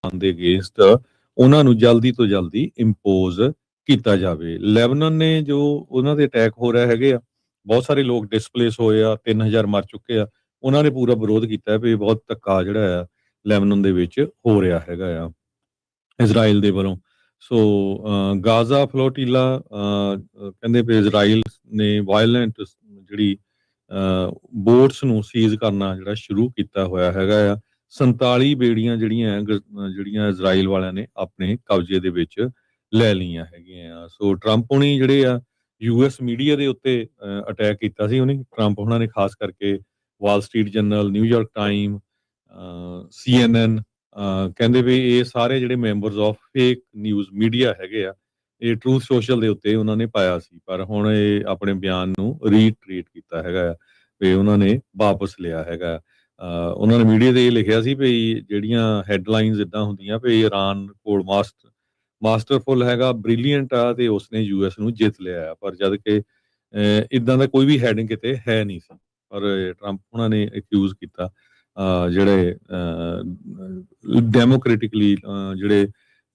Iran ਦੇ against ਉਹਨਾਂ ਨੂੰ ਜਲਦੀ ਤੋਂ ਜਲਦੀ ਇੰਪੋਜ਼ ਕੀਤਾ ਜਾਵੇ। ਲੈਬਨਾਨ ਨੇ ਜੋ ਉਹਨਾਂ ਦੇ ਅਟੈਕ ਹੋ ਰਹੇ ਹੈਗੇ ਆ, ਬਹੁਤ ਸਾਰੇ ਲੋਕ ਡਿਸਪਲੇਸ ਹੋਏ ਆ, 3000 ਮਰ ਚੁੱਕੇ ਆ। ਉਹਨਾਂ ਨੇ ਪੂਰਾ ਵਿਰੋਧ ਕੀਤਾ ਵੀ ਬਹੁਤ ਧੱਕਾ ਜਿਹੜਾ ਆ ਲੈਬਨਾਨ ਦੇ ਵਿੱਚ ਹੋ ਰਿਹਾ ਹੈਗਾ ਆ ਇਜ਼ਰਾਈਲ ਦੇ ਵੱਲੋਂ। ਸੋ ਗਾਜ਼ਾ ਫਲੋਟੀਲਾ ਕਹਿੰਦੇ ਵੀ ਇਜ਼ਰਾਈਲ ਨੇ ਵਾਇਲੈਂਟ ਜਿਹੜੀ ਬੋਟਸ ਨੂੰ ਸੀਜ਼ ਕਰਨਾ ਜਿਹੜਾ ਸ਼ੁਰੂ ਕੀਤਾ ਹੋਇਆ ਹੈਗਾ ਆ। 47 ਬੇੜੀਆਂ ਜਿਹੜੀਆਂ ਇਜ਼ਰਾਈਲ ਵਾਲਿਆਂ ਨੇ ਆਪਣੇ ਕਬਜ਼ੇ ਦੇ ਵਿੱਚ ਲੈ ਲਈਆਂ ਹੈਗੀਆਂ ਆ। ਸੋ ਟਰੰਪ ਹੁਣੀ ਜਿਹੜੇ ਆ ਯੂਐਸ ਮੀਡੀਆ ਦੇ ਉੱਤੇ ਅਟੈਕ ਕੀਤਾ ਸੀ ਉਹਨੇ। ਟਰੰਪ ਉਹਨਾਂ ਨੇ ਖਾਸ ਕਰਕੇ wall street journal, New York time, CNN ਕਹਿੰਦੇ ਵੀ ਇਹ ਸਾਰੇ ਜਿਹੜੇ members of fake news media ਹੈਗੇ ਆ, ਇਹ ਟਰੂਥ ਸੋਸ਼ਲ ਦੇ ਉੱਤੇ ਉਹਨਾਂ ਨੇ ਪਾਇਆ ਸੀ। ਪਰ ਹੁਣ ਇਹ ਆਪਣੇ ਬਿਆਨ ਨੂੰ ਰੀਟਰੀਟ ਕੀਤਾ ਹੈਗਾ ਆ ਵੀ ਉਹਨਾਂ ਨੇ ਵਾਪਸ ਲਿਆ ਹੈਗਾ। ਉਹਨਾਂ ਨੇ ਮੀਡੀਆ ਤੇ ਇਹ ਲਿਖਿਆ ਸੀ ਵੀ ਜਿਹੜੀਆਂ ਹੈਡਲਾਈਨਸ ਇਦਾਂ ਹੁੰਦੀਆਂ ਵੀ ਇਰਾਨ ਕੋਲ ਮਾਸਟਰਫੁਲ ਹੈਗਾ, ਬ੍ਰਿਲੀਅੰਟ ਆ ਤੇ ਉਸਨੇ ਯੂਐਸ ਨੂੰ ਜਿੱਤ ਲਿਆ ਆ। ਪਰ ਜਦ ਕਿ ਇਦਾਂ ਦਾ ਕੋਈ ਵੀ ਹੈਡਿੰਗ ਕਿਤੇ ਹੈ ਨਹੀਂ ਸੀ। ਪਰ ਟਰੰਪ ਉਹਨਾਂ ਨੇ ਅਕਿਊਜ਼ ਕੀਤਾ ਜਿਹੜੇ ਡੈਮੋਕ੍ਰੈਟਿਕਲੀ ਜਿਹੜੇ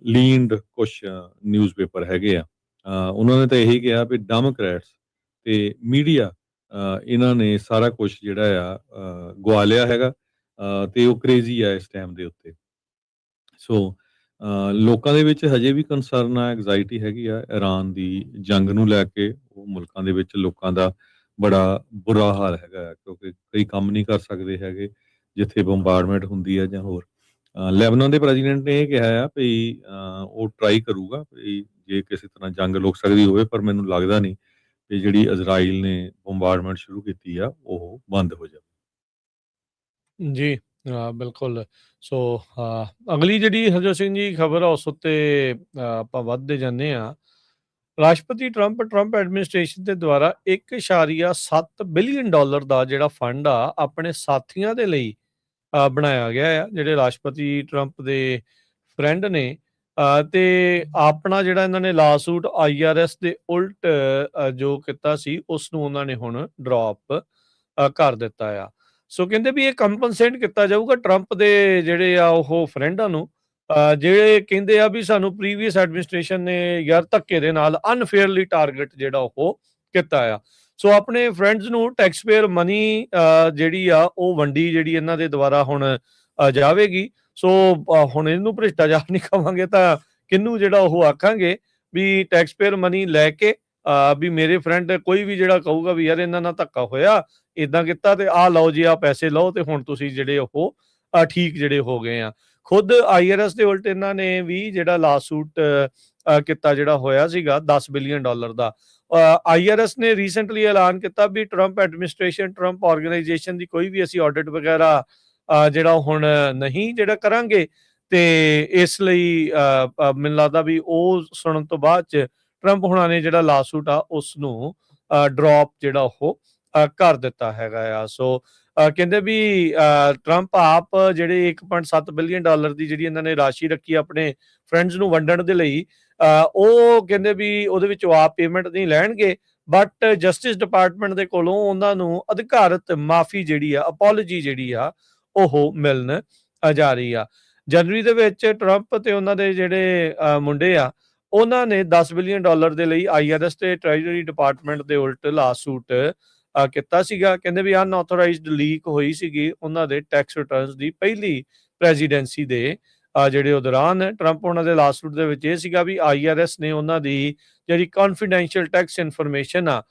ਲੀਨਡ ਕੁਛ ਨਿਊਜ਼ਪੇਪਰ ਹੈਗੇ ਆ, ਉਹਨਾਂ ਨੇ ਤਾਂ ਇਹੀ ਕਿਹਾ ਵੀ ਡੈਮੋਕ੍ਰੈਟਸ ਤੇ ਮੀਡੀਆ ਇਹਨਾਂ ਨੇ ਸਾਰਾ ਕੁਝ ਜਿਹੜਾ ਆ ਗਵਾ ਲਿਆ ਹੈਗਾ ਤੇ ਉਹ ਕ੍ਰੇਜ਼ੀ ਆ ਇਸ ਟਾਈਮ ਦੇ ਉੱਤੇ। ਸੋ ਲੋਕਾਂ ਦੇ ਵਿੱਚ ਹਜੇ ਵੀ ਕੰਸਰਨ ਆ, ਐਂਗਜ਼ਾਇਟੀ ਹੈਗੀ ਆ ਇਰਾਨ ਦੀ ਜੰਗ ਨੂੰ ਲੈ ਕੇ। ਉਹ ਮੁਲਕਾਂ ਦੇ ਵਿੱਚ ਲੋਕਾਂ ਦਾ ਬੜਾ ਬੁਰਾ ਹਾਲ ਹੈਗਾ ਕਿਉਂਕਿ ਕਈ ਕੰਮ ਨਹੀਂ ਕਰ ਸਕਦੇ ਹੈਗੇ ਜਿੱਥੇ ਬੰਬਾਰਡਮੈਂਟ ਹੁੰਦੀ ਹੈ ਜਾਂ ਹੋਰ। ਲੈਬਨਾਨ ਦੇ ਪ੍ਰੈਜ਼ੀਡੈਂਟ ਨੇ ਇਹ ਕਿਹਾ ਆ ਵੀ ਉਹ ਟਰਾਈ ਕਰੂਗਾ ਵੀ ਜੇ ਕਿਸੇ ਤਰ੍ਹਾਂ ਜੰਗ ਰੁਕ ਸਕਦੀ ਹੋਵੇ, ਪਰ ਮੈਨੂੰ ਲੱਗਦਾ ਨਹੀਂ ਕਿ ਜਿਹੜੀ ਇਜ਼ਰਾਈਲ ਨੇ ਬੰਬਾਰਡਮੈਂਟ ਸ਼ੁਰੂ ਕੀਤੀ ਆ ਉਹ ਬੰਦ ਹੋ ਜਾਵੇ। ਜੀ ਬਿਲਕੁਲ। ਸੋ ਅਗਲੀ ਜਿਹੜੀ ਹਰਜੋਤ ਸਿੰਘ ਜੀ ਖਬਰ ਆ ਉਸ ਉੱਤੇ ਆਪਾਂ ਵੱਧਦੇ ਜਾਂਦੇ ਹਾਂ। ਰਾਸ਼ਟਰਪਤੀ ਟਰੰਪ ਐਡਮਿਨਿਸਟ੍ਰੇਸ਼ਨ ਦੇ ਦੁਆਰਾ $1.7 ਬਿਲੀਅਨ ਦਾ ਜਿਹੜਾ ਫੰਡ ਆ ਆਪਣੇ ਸਾਥੀਆਂ ਦੇ ਲਈ ਬਣਾਇਆ ਗਿਆ ਆ, ਜਿਹੜੇ ਰਾਸ਼ਟਰਪਤੀ ਟਰੰਪ ਦੇ ਫਰੈਂਡ ਨੇ। ਤੇ ਆਪਣਾ ਜਿਹੜਾ ਇਹਨਾਂ ਨੇ ਲਾਸੂਟ IRS ਦੇ ਉਲਟ ਜੋ ਕੀਤਾ ਸੀ ਉਸ ਨੂੰ ਉਹਨਾਂ ਨੇ ਹੁਣ ਡ੍ਰੌਪ ਕਰ ਦਿੱਤਾ ਆ। ਸੋ ਕਹਿੰਦੇ ਵੀ ਇਹ ਕੰਪਨਸੇਟ ਕੀਤਾ ਜਾਊਗਾ ਟਰੰਪ ਦੇ ਜਿਹੜੇ ਆ ਉਹ ਫਰੈਂਡਾਂ ਨੂੰ, ਜਿਹੜੇ ਕਹਿੰਦੇ ਆ ਵੀ ਸਾਨੂੰ ਪ੍ਰੀਵੀਅਸ ਐਡਮਿਨਿਸਟ੍ਰੇਸ਼ਨ ਨੇ ਯਾਰ ਧੱਕੇ ਦੇ ਨਾਲ ਅਨਫੇਅਰਲੀ ਟਾਰਗੇਟ ਜਿਹੜਾ ਉਹ ਕੀਤਾ ਆ। ਸੋ ਆਪਣੇ ਫਰੈਂਡਸ ਨੂੰ ਟੈਕਸਪੇਅਰ ਮਨੀ ਜਿਹੜੀ ਆ ਉਹ ਵੰਡੀ ਜਿਹੜੀ ਇਹਨਾਂ ਦੇ ਦੁਆਰਾ ਹੁਣ ਜਾਵੇਗੀ। ਸੋ ਹੁਣ ਇਹਨੂੰ ਭ੍ਰਿਸ਼ਟਾਚਾਰ ਨਹੀਂ ਕਹਾਂਗੇ ਤਾਂ ਕਿਹਨੂੰ ਜਿਹੜਾ ਉਹ ਆਖਾਂਗੇ ਵੀ ਟੈਕਸਪੇਅਰ ਮਨੀ ਲੈ ਕੇ ਵੀ ਮੇਰੇ ਫਰੈਂਡ ਕੋਈ ਵੀ ਜਿਹੜਾ ਕਹੂਗਾ ਵੀ ਯਾਰ ਇਹਨਾਂ ਨਾਲ ਧੱਕਾ ਹੋਇਆ, ਇਦਾਂ ਕੀਤਾ ਤੇ ਆਹ ਲਓ ਜੀ, ਆਹ ਪੈਸੇ ਲਓ ਤੇ ਹੁਣ ਤੁਸੀਂ ਜਿਹੜੇ ਉਹ ਠੀਕ ਜਿਹੜੇ ਹੋ ਗਏ ਆ। ਖੁਦ IRS ਦੇ ਉਲਟ ਇਹਨਾਂ ਨੇ ਵੀ ਜਿਹੜਾ ਲਾਸੂਟ ਕੀਤਾ ਜਿਹੜਾ ਹੋਇਆ ਸੀਗਾ $10 ਬਿਲੀਅਨ ਦਾ। IRS ਨੇ ਰੀਸੈਂਟਲੀ ਐਲਾਨ ਕੀਤਾ ਵੀ ਟਰੰਪ ਐਡਮਿਨਿਸਟ੍ਰੇਸ਼ਨ, ਟਰੰਪ ਆਰਗੇਨਾਈਜੇਸ਼ਨ ਦੀ ਕੋਈ ਵੀ ਅਸੀਂ ਆਡਿਟ ਵਗੈਰਾ ਜਿਹੜਾ ਹੁਣ ਨਹੀਂ ਜਿਹੜਾ ਕਰਾਂਗੇ। ਤੇ ਇਸ ਲਈ ਮੈਨੂੰ ਲੱਗਦਾ ਵੀ ਉਹ ਸੁਣਨ ਤੋਂ ਬਾਅਦ ਚ ਟਰੰਪ ਹੁਣਾਂ ਨੇ ਜਿਹੜਾ ਲਾਸੂਟ ਆ ਉਸ ਨੂੰ ਡ੍ਰੌਪ ਜਿਹੜਾ ਉਹ ਕਰ ਦਿੱਤਾ ਹੈਗਾ ਆ। ਸੋ ਕਹਿੰਦੇ ਵੀ ਟਰੰਪ ਆਪ ਜਿਹੜੇ $1.7 ਬਿਲੀਅਨ ਦੀ ਜਿਹੜੀ ਇਹਨਾਂ ਨੇ ਰਾਸ਼ੀ ਰੱਖੀ ਆਪਣੇ ਫਰੈਂਡਸ ਨੂੰ ਵੰਡਣ ਦੇ ਲਈ, ਉਹ ਕਹਿੰਦੇ ਵੀ ਉਹਦੇ ਵਿੱਚੋਂ ਆਪ ਪੇਮੈਂਟ ਨਹੀਂ ਲੈਣਗੇ, ਬਟ ਜਸਟਿਸ ਡਿਪਾਰਟਮੈਂਟ ਦੇ ਕੋਲੋਂ ਉਹਨਾਂ ਨੂੰ ਅਧਿਕਾਰਤ ਮਾਫੀ ਜਿਹੜੀ ਆ, ਅਪੋਲੋਜੀ ਜਿਹੜੀ ਆ ਉਹ ਮਿਲਣ ਜਾ ਰਹੀ ਆ। ਜਨਵਰੀ ਦੇ ਵਿੱਚ ਟਰੰਪ ਤੇ ਉਹਨਾਂ ਦੇ ਜਿਹੜੇ ਮੁੰਡੇ ਆ ਉਹਨਾਂ ਨੇ $10 ਬਿਲੀਅਨ ਦੇ ਲਈ IRS ਤੇ ਟ੍ਰੈਜਰੀ ਡਿਪਾਰਟਮੈਂਟ ਦੇ ਉਲਟ ਲਾਸੂਟ ਕੀਤਾ ਸੀਗਾ। ਕਹਿੰਦੇ ਵੀ ਅਨਆਥੋਰਾਈਜ਼ਡ ਲੀਕ ਹੋਈ ਸੀਗੀ ਉਹਨਾਂ ਦੇ ਟੈਕਸ ਰਿਟਰਨਸ ਦੀ ਪਹਿਲੀ ਪ੍ਰੈਜ਼ੀਡੈਂਸੀ ਦੇ ਜਿਹੜੇ ਉਹ ਦੌਰਾਨ। ਟਰੰਪ ਉਹਨਾਂ ਦੇ ਲਾਸੂਟ ਦੇ ਵਿੱਚ ਇਹ ਸੀਗਾ ਵੀ IRS ਨੇ ਉਹਨਾਂ ਦੀ ਜਿਹੜੀ ਕੌਨਫੀਡੈਂਸ਼ੀਅਲ ਟੈਕਸ ਇਨਫੋਰਮੇਸ਼ਨ ਆ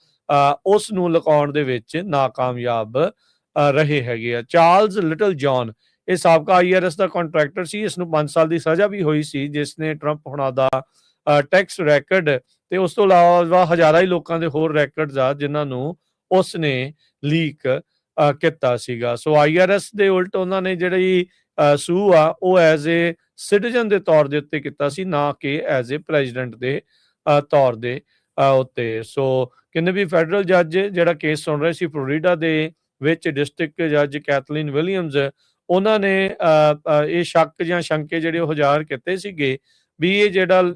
ਉਸ ਨੂੰ ਲੁਕਾਉਣ ਦੇ ਵਿੱਚ ਨਾਕਾਮਯਾਬ ਰਹੇ ਹੈਗੇ ਆ। ਚਾਰਲਸ ਲਿਟਲ ਜੌਨ ਇਹ ਸਾਬਕਾ IRS ਦਾ ਕੰਟਰੈਕਟਰ ਸੀ, ਇਸ ਨੂੰ 5 ਸਾਲ ਦੀ ਸਜ਼ਾ ਵੀ ਹੋਈ ਸੀ ਜਿਸ ਨੇ ਟਰੰਪ ਹੁਣਾਂ ਦਾ ਟੈਕਸ ਰੈਕਡ ਤੇ ਉਸ ਤੋਂ ਇਲਾਵਾ ਹਜ਼ਾਰਾਂ ਹੀ ਲੋਕਾਂ ਦੇ ਹੋਰ ਰੈਕਡਸ ਆ ਜਿਨ੍ਹਾਂ ਨੂੰ ਉਸ ਨੇ ਲੀਕ ਕੀਤਾ ਸੀਗਾ। ਸੋ IRS ਦੇ ਉਲਟ ਉਹਨਾਂ ਨੇ ਜਿਹੜੀ ਸੂ ਆ ਉਹ ਐਜ਼ ਏ ਸਿਟੀਜ਼ਨ ਦੇ ਤੌਰ ਦੇ ਉੱਤੇ ਕੀਤਾ ਸੀ, ਨਾ ਕਿ ਐਜ਼ ਏ ਪ੍ਰੈਜ਼ੀਡੈਂਟ ਦੇ ਤੌਰ ਦੇ ਉੱਤੇ। ਸੋ ਕਹਿੰਦੇ ਵੀ ਫੈਡਰਲ ਜੱਜ ਜਿਹੜਾ ਕੇਸ ਸੁਣ ਰਹੇ ਸੀ ਫਲੋਰੀਡਾ ਦੇ ਵਿੱਚ, ਡਿਸਟ੍ਰਿਕਟ ਜੱਜ ਕੈਥਲੀਨ ਵਿਲੀਅਮਸ, ਉਹਨਾਂ ਨੇ ਇਹ ਸ਼ੱਕ ਜਾਂ ਸ਼ੰਕੇ ਜਿਹੜੇ ਉਹ ਜ਼ਾਹਰ ਕੀਤੇ ਸੀਗੇ ਵੀ ਇਹ ਜਿਹੜਾ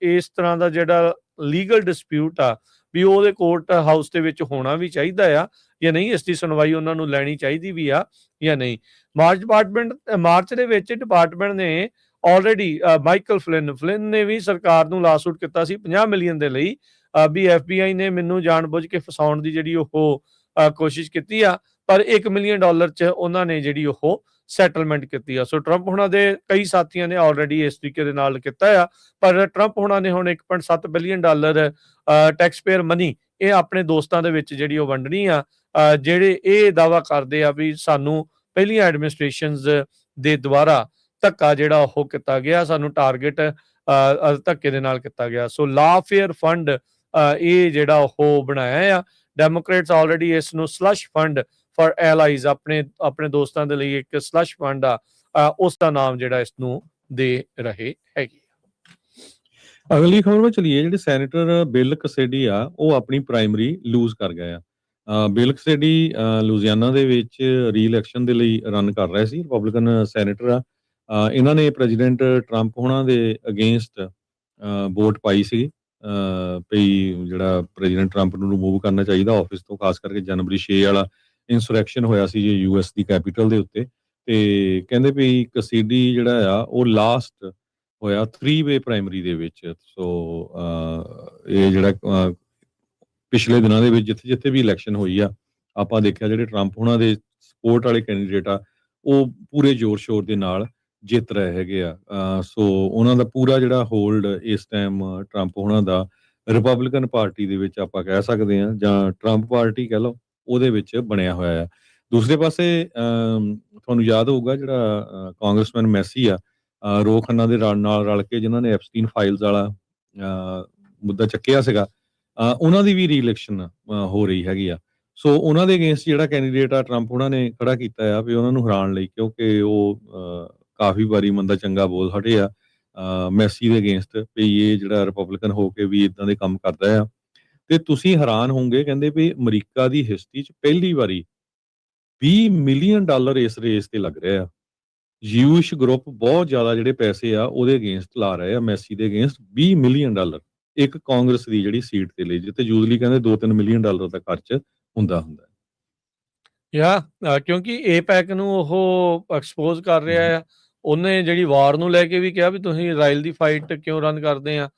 ਇਸ ਤਰ੍ਹਾਂ ਦਾ ਜਿਹੜਾ ਲੀਗਲ ਡਿਸਪਿਊਟ ਆ ਵੀ ਉਹਦੇ ਕੋਰਟ ਹਾਊਸ ਦੇ ਵਿੱਚ ਹੋਣਾ ਵੀ ਚਾਹੀਦਾ ਆ ਜਾਂ ਨਹੀਂ, ਇਸ ਦੀ ਸੁਣਵਾਈ ਉਹਨਾਂ ਨੂੰ ਲੈਣੀ ਚਾਹੀਦੀ ਵੀ ਆ ਜਾਂ ਨਹੀਂ। ਮਾਰਚ ਦੇ ਵਿੱਚ ਡਿਪਾਰਟਮੈਂਟ ਨੇ ਆਲਰੇਡੀ ਮਾਈਕਲ ਫਲਿਨ ਨੇ ਵੀ ਸਰਕਾਰ ਨੂੰ ਲਾਸੂਟ ਕੀਤਾ ਸੀ 50 ਮਿਲੀਅਨ ਦੇ ਲਈ, ਵੀ FBI ਨੇ ਮੈਨੂੰ ਜਾਣਬੁੱਝ ਕੇ ਫਸਾਉਣ ਦੀ ਜਿਹੜੀ ਉਹ ਕੋਸ਼ਿਸ਼ ਕੀਤੀ ਆ, ਪਰ $1 ਮਿਲੀਅਨ 'ਚ ਉਹਨਾਂ ਨੇ ਜਿਹੜੀ ਉਹ ਸੈਟਲਮੈਂਟ ਕੀਤੀ ਆ। ਸੋ ਟਰੰਪ ਹੁਣਾਂ ਦੇ ਕਈ ਸਾਥੀਆਂ ਨੇ ਆਲਰੇਡੀ ਇਸ ਤਰੀਕੇ ਦੇ ਨਾਲ ਕੀਤਾ ਆ, ਪਰ ਟਰੰਪ ਹੁਣਾਂ ਨੇ ਹੁਣ $1.7 ਬਿਲੀਅਨ ਟੈਕਸ ਪੇਅਰ ਮਨੀ ਇਹ ਆਪਣੇ ਦੋਸਤਾਂ ਦੇ ਵਿੱਚ ਜਿਹੜੀ ਉਹ ਵੰਡਣੀ ਆ, ਜਿਹੜੇ ਇਹ ਦਾਅਵਾ ਕਰਦੇ ਆ ਵੀ ਸਾਨੂੰ ਪਹਿਲੀਆਂ ਐਡਮਿਨਿਸਟ੍ਰੇਸ਼ਨਸ ਦੇ ਦੁਆਰਾ ਧੱਕਾ ਜਿਹੜਾ ਉਹ ਕੀਤਾ ਗਿਆ, ਸਾਨੂੰ ਟਾਰਗੇਟ ਧੱਕੇ ਦੇ ਨਾਲ ਕੀਤਾ ਗਿਆ। ਸੋ ਲਾਫੇਅਰ ਫੰਡ ਇਹ ਜਿਹੜਾ ਉਹ ਬਣਾਇਆ ਆ, ਡੈਮੋਕ੍ਰੇਟਸ ਆਲਰੇਡੀ ਇਸ ਨੂੰ ਸਲਸ਼ ਫੰਡ ਫॉर ਐਲਾਈਜ਼ ਆਪਣੇ ਦੋਸਤਾਂ ਦੇ ਲਈ ਇੱਕ ਸਲਸ਼ ਫੰਡ ਆ, ਉਸ ਦਾ ਨਾਮ ਜਿਹੜਾ ਇਸ ਨੂੰ ਦੇ ਰਹੇ ਹੈਗੇ। ਅਗਲੀ ਖਬਰ ਵਿੱਚ ਚਲੀਏ, ਜਿਹੜੇ ਸੈਨੇਟਰ ਬਿਲ ਕਸੇਡੀ ਆ ਉਹ ਆਪਣੀ ਪ੍ਰਾਇਮਰੀ ਲੂਜ਼ ਕਰ ਗਏ ਆ। ਬਿਲ ਕਸੇਡੀ ਲੁਜ਼ੀਆਨਾ ਦੇ ਵਿੱਚ ਰੀ-ਇਲੈਕਸ਼ਨ ਦੇ ਲਈ ਰਨ ਕਰ ਰਹੇ ਸੀ, ਰਿਪਬਲਿਕਨ ਸੈਨੇਟਰ ਆ। ਇਹਨਾਂ ਨੇ ਪ੍ਰੈਜ਼ੀਡੈਂਟ ਟਰੰਪ ਹੋਣਾ ਦੇ ਅਗੇਂਸਟ ਵੋਟ ਪਾਈ ਸੀ ਵੀ ਜਿਹੜਾ ਪ੍ਰੈਜ਼ੀਡੈਂਟ ਟਰੰਪ ਨੂੰ ਰਿਮੂਵ ਕਰਨਾ ਚਾਹੀਦਾ ਆਫਿਸ ਤੋਂ, ਖਾਸ ਕਰਕੇ ਜਨਵਰੀ 6 ਵਾਲਾ ਇੰਸੁਰੈਕਸ਼ਨ ਹੋਇਆ ਸੀ ਜੀ US ਦੀ ਕੈਪੀਟਲ ਦੇ ਉੱਤੇ। ਤੇ ਕਹਿੰਦੇ ਵੀ ਕਸੀਡੀ ਜਿਹੜਾ ਆ ਉਹ ਲਾਸਟ ਹੋਇਆ 3-ਵੇ ਪ੍ਰਾਇਮਰੀ ਦੇ ਵਿੱਚ। ਸੋ ਇਹ ਜਿਹੜਾ ਪਿਛਲੇ ਦਿਨਾਂ ਦੇ ਵਿੱਚ ਜਿੱਥੇ ਵੀ ਇਲੈਕਸ਼ਨ ਹੋਈ ਆ, ਆਪਾਂ ਦੇਖਿਆ ਜਿਹੜੇ ਟਰੰਪ ਉਹਨਾਂ ਦੇ ਸਪੋਰਟ ਵਾਲੇ ਕੈਂਡੀਡੇਟ ਆ ਉਹ ਪੂਰੇ ਜ਼ੋਰ ਸ਼ੋਰ ਦੇ ਨਾਲ ਜਿੱਤ ਰਹੇ ਹੈਗੇ ਆ। ਸੋ ਉਹਨਾਂ ਦਾ ਪੂਰਾ ਜਿਹੜਾ ਹੋਲਡ ਇਸ ਟਾਈਮ ਟਰੰਪ ਉਹਨਾਂ ਦਾ ਰਿਪਬਲਿਕਨ ਪਾਰਟੀ ਦੇ ਵਿੱਚ ਆਪਾਂ ਕਹਿ ਸਕਦੇ ਹਾਂ, ਜਾਂ ਟਰੰਪ ਪਾਰਟੀ ਕਹਿ ਲਓ, ਉਹਦੇ ਵਿੱਚ ਬਣਿਆ ਹੋਇਆ ਆ। ਦੂਸਰੇ ਪਾਸੇ ਤੁਹਾਨੂੰ ਯਾਦ ਹੋਊਗਾ ਜਿਹੜਾ ਕਾਂਗਰਸਮੈਨ ਮੈਸੀ ਆ, ਰੋ ਖੰਨਾ ਦੇ ਨਾਲ ਰਲ ਕੇ ਜਿਨ੍ਹਾਂ ਨੇ ਐਪਸਟੀਨ ਫਾਈਲਸ ਵਾਲਾ ਮੁੱਦਾ ਚੱਕਿਆ ਸੀਗਾ, ਉਹਨਾਂ ਦੀ ਵੀ ਰੀ-ਇਲੈਕਸ਼ਨ ਹੋ ਰਹੀ ਹੈਗੀ ਆ। ਸੋ ਉਹਨਾਂ ਦੇ ਅਗੇਂਸਟ ਜਿਹੜਾ ਕੈਂਡੀਡੇਟ ਆ ਟਰੰਪ ਉਹਨਾਂ ਨੇ ਖੜਾ ਕੀਤਾ ਆ ਵੀ ਉਹਨਾਂ ਨੂੰ ਹਰਾਉਣ ਲਈ, ਕਿਉਂਕਿ ਉਹ ਕਾਫੀ ਵਾਰੀ ਮੰਦਾ ਚੰਗਾ ਬੋਲ ਹਟੇ ਆ ਮੈਸੀ ਦੇ ਅਗੇਂਸਟ ਵੀ ਇਹ ਜਿਹੜਾ ਰਿਪਬਲਿਕਨ ਹੋ ਕੇ ਵੀ ਇਦਾਂ ਦੇ ਕੰਮ ਕਰਦਾ ਆ। ਤੇ ਤੁਸੀਂ ਹੈਰਾਨ ਹੋਵੋਗੇ, ਕਹਿੰਦੇ ਵੀ ਅਮਰੀਕਾ ਦੀ ਹਿਸਟਰੀ 'ਚ ਪਹਿਲੀ ਵਾਰੀ $20 ਮਿਲੀਅਨ ਇਸ ਰੇਸ ਤੇ ਲੱਗ ਰਿਹਾ ਆ। ਯੂਸ਼ ਗਰੁੱਪ ਬਹੁਤ ਜ਼ਿਆਦਾ ਜਿਹੜੇ ਪੈਸੇ ਆ ਉਹਦੇ ਅਗੇਂਸਟ ਲਾ ਰਹੇ ਆ, ਮੈਸੀ ਦੇ ਅਗੇਂਸਟ $20 ਮਿਲੀਅਨ ਇੱਕ ਕਾਂਗਰਸ ਦੀ ਜਿਹੜੀ ਸੀਟ ਤੇ ਲਈ, ਜਿੱਥੇ ਯੂਜ਼ਲੀ ਕਹਿੰਦੇ $2-3 ਮਿਲੀਅਨ ਦਾ ਖਰਚ ਹੁੰਦਾ ਕਿਉਂਕਿ ਏਪੈਕ ਨੂੰ ਉਹ ਐਕਸਪੋਜ਼ ਕਰ ਰਿਹਾ ਆ। ਉਹਨੇ ਜਿਹੜੀ ਵਾਰ ਨੂੰ ਲੈ ਕੇ ਵੀ ਕਿਹਾ ਵੀ ਤੁਸੀਂ ਇਜ਼ਰਾਈਲ ਦੀ ਫਾਈਟ ਕਿਉਂ ਰਨ ਕਰਦੇ ਆ।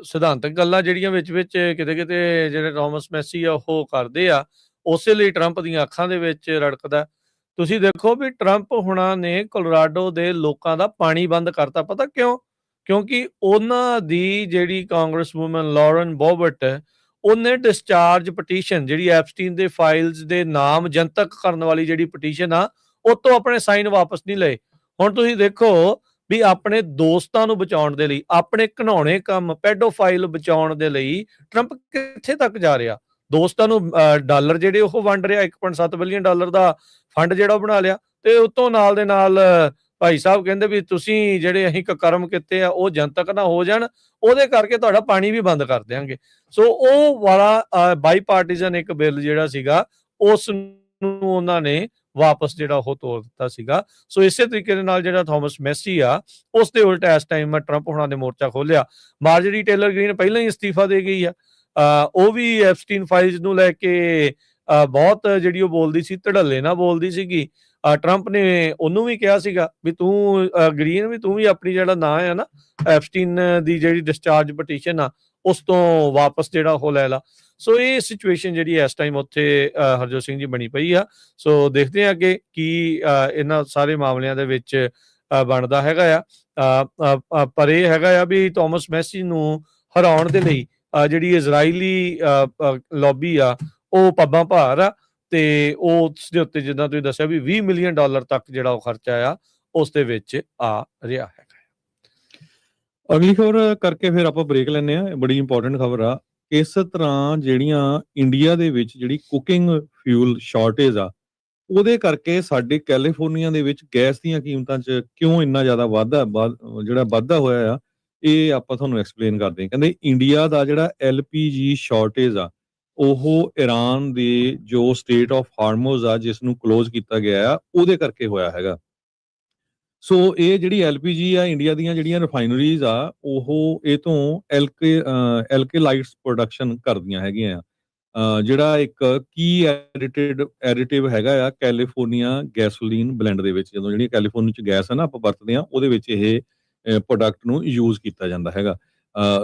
ਸਿਧਾਂਤਕ ਗੱਲਾਂ ਜਿਹੜੀਆਂ ਵਿੱਚ ਕਿਤੇ ਜਿਹੜੇ ਥਾਮਸ ਮੈਸੀ ਆ ਉਹ ਕਰਦੇ ਆ, ਉਸੇ ਲਈ ਟਰੰਪ ਦੀਆਂ ਅੱਖਾਂ ਦੇ ਵਿੱਚ ਰੜਕਦਾ। ਤੁਸੀਂ ਦੇਖੋ ਵੀ ਟਰੰਪ ਹੁਣਾਂ ਨੇ ਕੋਲੋਰਾਡੋ ਦੇ ਲੋਕਾਂ ਦਾ ਪਾਣੀ ਬੰਦ ਕਰਤਾ। ਪਤਾ ਕਿਉਂ? ਕਿਉਂਕਿ ਉਹਨਾਂ ਦੀ ਜਿਹੜੀ ਕਾਂਗਰਸ ਵੂਮਨ ਲੌਰਨ ਬੋਬਟ, ਉਹਨੇ ਡਿਸਚਾਰਜ ਪਟੀਸ਼ਨ ਜਿਹੜੀ ਐਪਸਟੀਨ ਦੇ ਫਾਈਲਸ ਦੇ ਨਾਮ ਜਨਤਕ ਕਰਨ ਵਾਲੀ ਜਿਹੜੀ ਪਟੀਸ਼ਨ ਆ, ਉਹ ਤੋਂ ਆਪਣੇ ਸਾਈਨ ਵਾਪਸ ਨਹੀਂ ਲਏ। ਹੁਣ ਤੁਸੀਂ ਦੇਖੋ ਵੀ ਆਪਣੇ ਦੋਸਤਾਂ ਨੂੰ ਬਚਾਉਣ ਦੇ ਲਈ, ਆਪਣੇ ਘਿਨਾਉਣੇ ਕੰਮ ਪੈਡੋਫਾਈਲ ਬਚਾਉਣ ਦੇ ਲਈ ਟਰੰਪ ਕਿੱਥੇ ਤੱਕ ਜਾ ਰਿਹਾ। ਦੋਸਤਾਂ ਨੂੰ ਡਾਲਰ ਜਿਹੜੇ ਉਹ ਵੰਡ ਰਿਹਾ, $1.7 ਬਿਲੀਅਨ ਦਾ ਫੰਡ ਜਿਹੜਾ ਉਹ ਬਣਾ ਲਿਆ, ਤੇ ਉਤੋਂ ਨਾਲ ਦੇ ਨਾਲ ਭਾਈ ਸਾਹਿਬ ਕਹਿੰਦੇ ਵੀ ਤੁਸੀਂ ਜਿਹੜੇ ਅਸੀਂ ਕਰਮ ਕੀਤੇ ਆ ਉਹ ਜਨਤਕ ਨਾ ਹੋ ਜਾਣ, ਉਹਦੇ ਕਰਕੇ ਤੁਹਾਡਾ ਪਾਣੀ ਵੀ ਬੰਦ ਕਰ ਦਿਆਂਗੇ। ਸੋ ਉਹ ਵਾਲਾ ਬਾਈ ਪਾਰਟੀਜ਼ਨ ਇੱਕ ਬਿੱਲ ਜਿਹੜਾ ਸੀਗਾ, ਉਸ ਨੂੰ ਉਹਨਾਂ ਨੇ ਵਾਪਸ ਜਿਹੜਾ ਉਹ ਤੋੜ ਦਿੱਤਾ ਸੀਗਾ। ਸੋ ਇਸੇ ਤਰੀਕੇ ਦੇ ਨਾਲ ਜਿਹੜਾ ਥਾਮਸ ਮੈਸੀ ਆ, ਉਸ ਦੇ ਉਲਟ ਇਸ ਟਾਈਮ ਟਰੰਪ ਹੁਣਾਂ ਨੇ ਮੋਰਚਾ ਖੋਲਿਆ। ਮਾਰਜਰੀ ਟੇਲਰ ਗ੍ਰੀਨ ਪਹਿਲਾਂ ਹੀ ਅਸਤੀਫਾ ਦੇ ਗਈ ਆ। ਉਹ ਵੀ ਐਪਸਟੀਨ ਫਾਈਲਸ ਨੂੰ ਲੈ ਕੇ ਬਹੁਤ ਜਿਹੜੀ ਉਹ ਬੋਲਦੀ ਸੀ, ਧੜੱਲੇ ਨਾਲ ਬੋਲਦੀ ਸੀਗੀ। ਟਰੰਪ ਨੇ ਉਹਨੂੰ ਵੀ ਕਿਹਾ ਸੀਗਾ ਵੀ ਤੂੰ ਗ੍ਰੀਨ ਵੀ ਤੂੰ ਵੀ ਆਪਣੀ ਜਿਹੜਾ ਨਾਂ ਆ ਨਾ ਐਪਸਟੀਨ ਦੀ ਜਿਹੜੀ ਡਿਸਚਾਰਜ ਪਟੀਸ਼ਨ ਆ ਉਸ ਤੋਂ ਵਾਪਸ ਜਿਹੜਾ ਉਹ ਲੈ ਲਾ। ਸੋ ਇਹ ਸਿਚੁਏਸ਼ਨ ਜਿਹੜੀ ਇਸ ਟਾਈਮ ਉੱਥੇ ਹਰਜੋਤ ਸਿੰਘ ਜੀ ਬਣੀ ਪਈ ਆ। ਸੋ ਦੇਖਦੇ ਹਾਂ ਅੱਗੇ ਕੀ ਇਹਨਾਂ ਸਾਰੇ ਮਾਮਲਿਆਂ ਦੇ ਵਿੱਚ ਬਣਦਾ ਹੈਗਾ ਆ। ਪਰ ਇਹ ਹੈਗਾ ਆ ਵੀ ਥਾਮਸ ਮੈਸੀ ਨੂੰ ਹਰਾਉਣ ਦੇ ਲਈ ਜਿਹੜੀ ਇਜ਼ਰਾਈਲੀ ਲੌਬੀ ਆ ਉਹ ਪੱਬਾਂ ਭਾਰ ਆ, ਤੇ ਉਸ ਦੇ ਉੱਤੇ ਜਿੱਦਾਂ ਤੁਸੀਂ ਦੱਸਿਆ ਵੀ $20 ਮਿਲੀਅਨ ਤੱਕ ਜਿਹੜਾ ਉਹ ਖਰਚਾ ਆ ਉਸ ਦੇ ਵਿੱਚ ਆ ਰਿਹਾ ਹੈਗਾ। ਅਗਲੀ ਖਬਰ ਕਰਕੇ ਫਿਰ ਆਪਾਂ ਬ੍ਰੇਕ ਲੈਂਦੇ ਆ। ਬੜੀ ਇੰਪੋਰਟੈਂਟ ਖਬਰ ਆ। ਇਸ ਤਰ੍ਹਾਂ ਜਿਹੜੀਆਂ ਇੰਡੀਆ ਦੇ ਵਿੱਚ ਜਿਹੜੀ ਕੁਕਿੰਗ ਫਿਊਲ ਸ਼ਾਰਟੇਜ ਆ, ਉਹਦੇ ਕਰਕੇ ਸਾਡੇ ਕੈਲੀਫੋਰਨੀਆ ਦੇ ਵਿੱਚ ਗੈਸ ਦੀਆਂ ਕੀਮਤਾਂ 'ਚ ਕਿਉਂ ਇੰਨਾ ਜ਼ਿਆਦਾ ਵਾਧਾ ਹੋਇਆ ਆ, ਇਹ ਆਪਾਂ ਤੁਹਾਨੂੰ ਐਕਸਪਲੇਨ ਕਰਦੇ ਹਾਂ। ਕਹਿੰਦੇ ਇੰਡੀਆ ਦਾ ਜਿਹੜਾ LPG ਸ਼ਾਰਟੇਜ ਆ, ਉਹ ਈਰਾਨ ਦੇ ਜੋ ਸਟੇਟ ਆਫ ਹਾਰਮੋਜ਼ ਆ ਜਿਸ ਨੂੰ ਕਲੋਜ਼ ਕੀਤਾ ਗਿਆ ਆ, ਉਹਦੇ ਕਰਕੇ ਹੋਇਆ ਹੈਗਾ। ਸੋ ਇਹ ਜਿਹੜੀ LPG ਆ ਇੰਡੀਆ ਦੀਆਂ ਜਿਹੜੀਆਂ ਰਿਫਾਈਨਰੀਜ਼ ਆ ਉਹ ਇਹ ਤੋਂ ਐਲਕੇਲਾਈਟਸ ਪ੍ਰੋਡਕਸ਼ਨ ਕਰਦੀਆਂ ਹੈਗੀਆਂ ਆ। ਜਿਹੜਾ ਇੱਕ ਕੀ ਐਡੀਟਿਵ ਹੈਗਾ ਆ ਕੈਲੀਫੋਰਨੀਆ ਗੈਸੋਲੀਨ ਬਲੈਂਡ ਦੇ ਵਿੱਚ, ਜਦੋਂ ਜਿਹੜੀ ਕੈਲੀਫੋਰਨੀਆ 'ਚ ਗੈਸ ਹੈ ਨਾ ਆਪਾਂ ਵਰਤਦੇ ਹਾਂ ਉਹਦੇ ਵਿੱਚ ਇਹ ਪ੍ਰੋਡਕਟ ਨੂੰ ਯੂਜ਼ ਕੀਤਾ ਜਾਂਦਾ ਹੈਗਾ।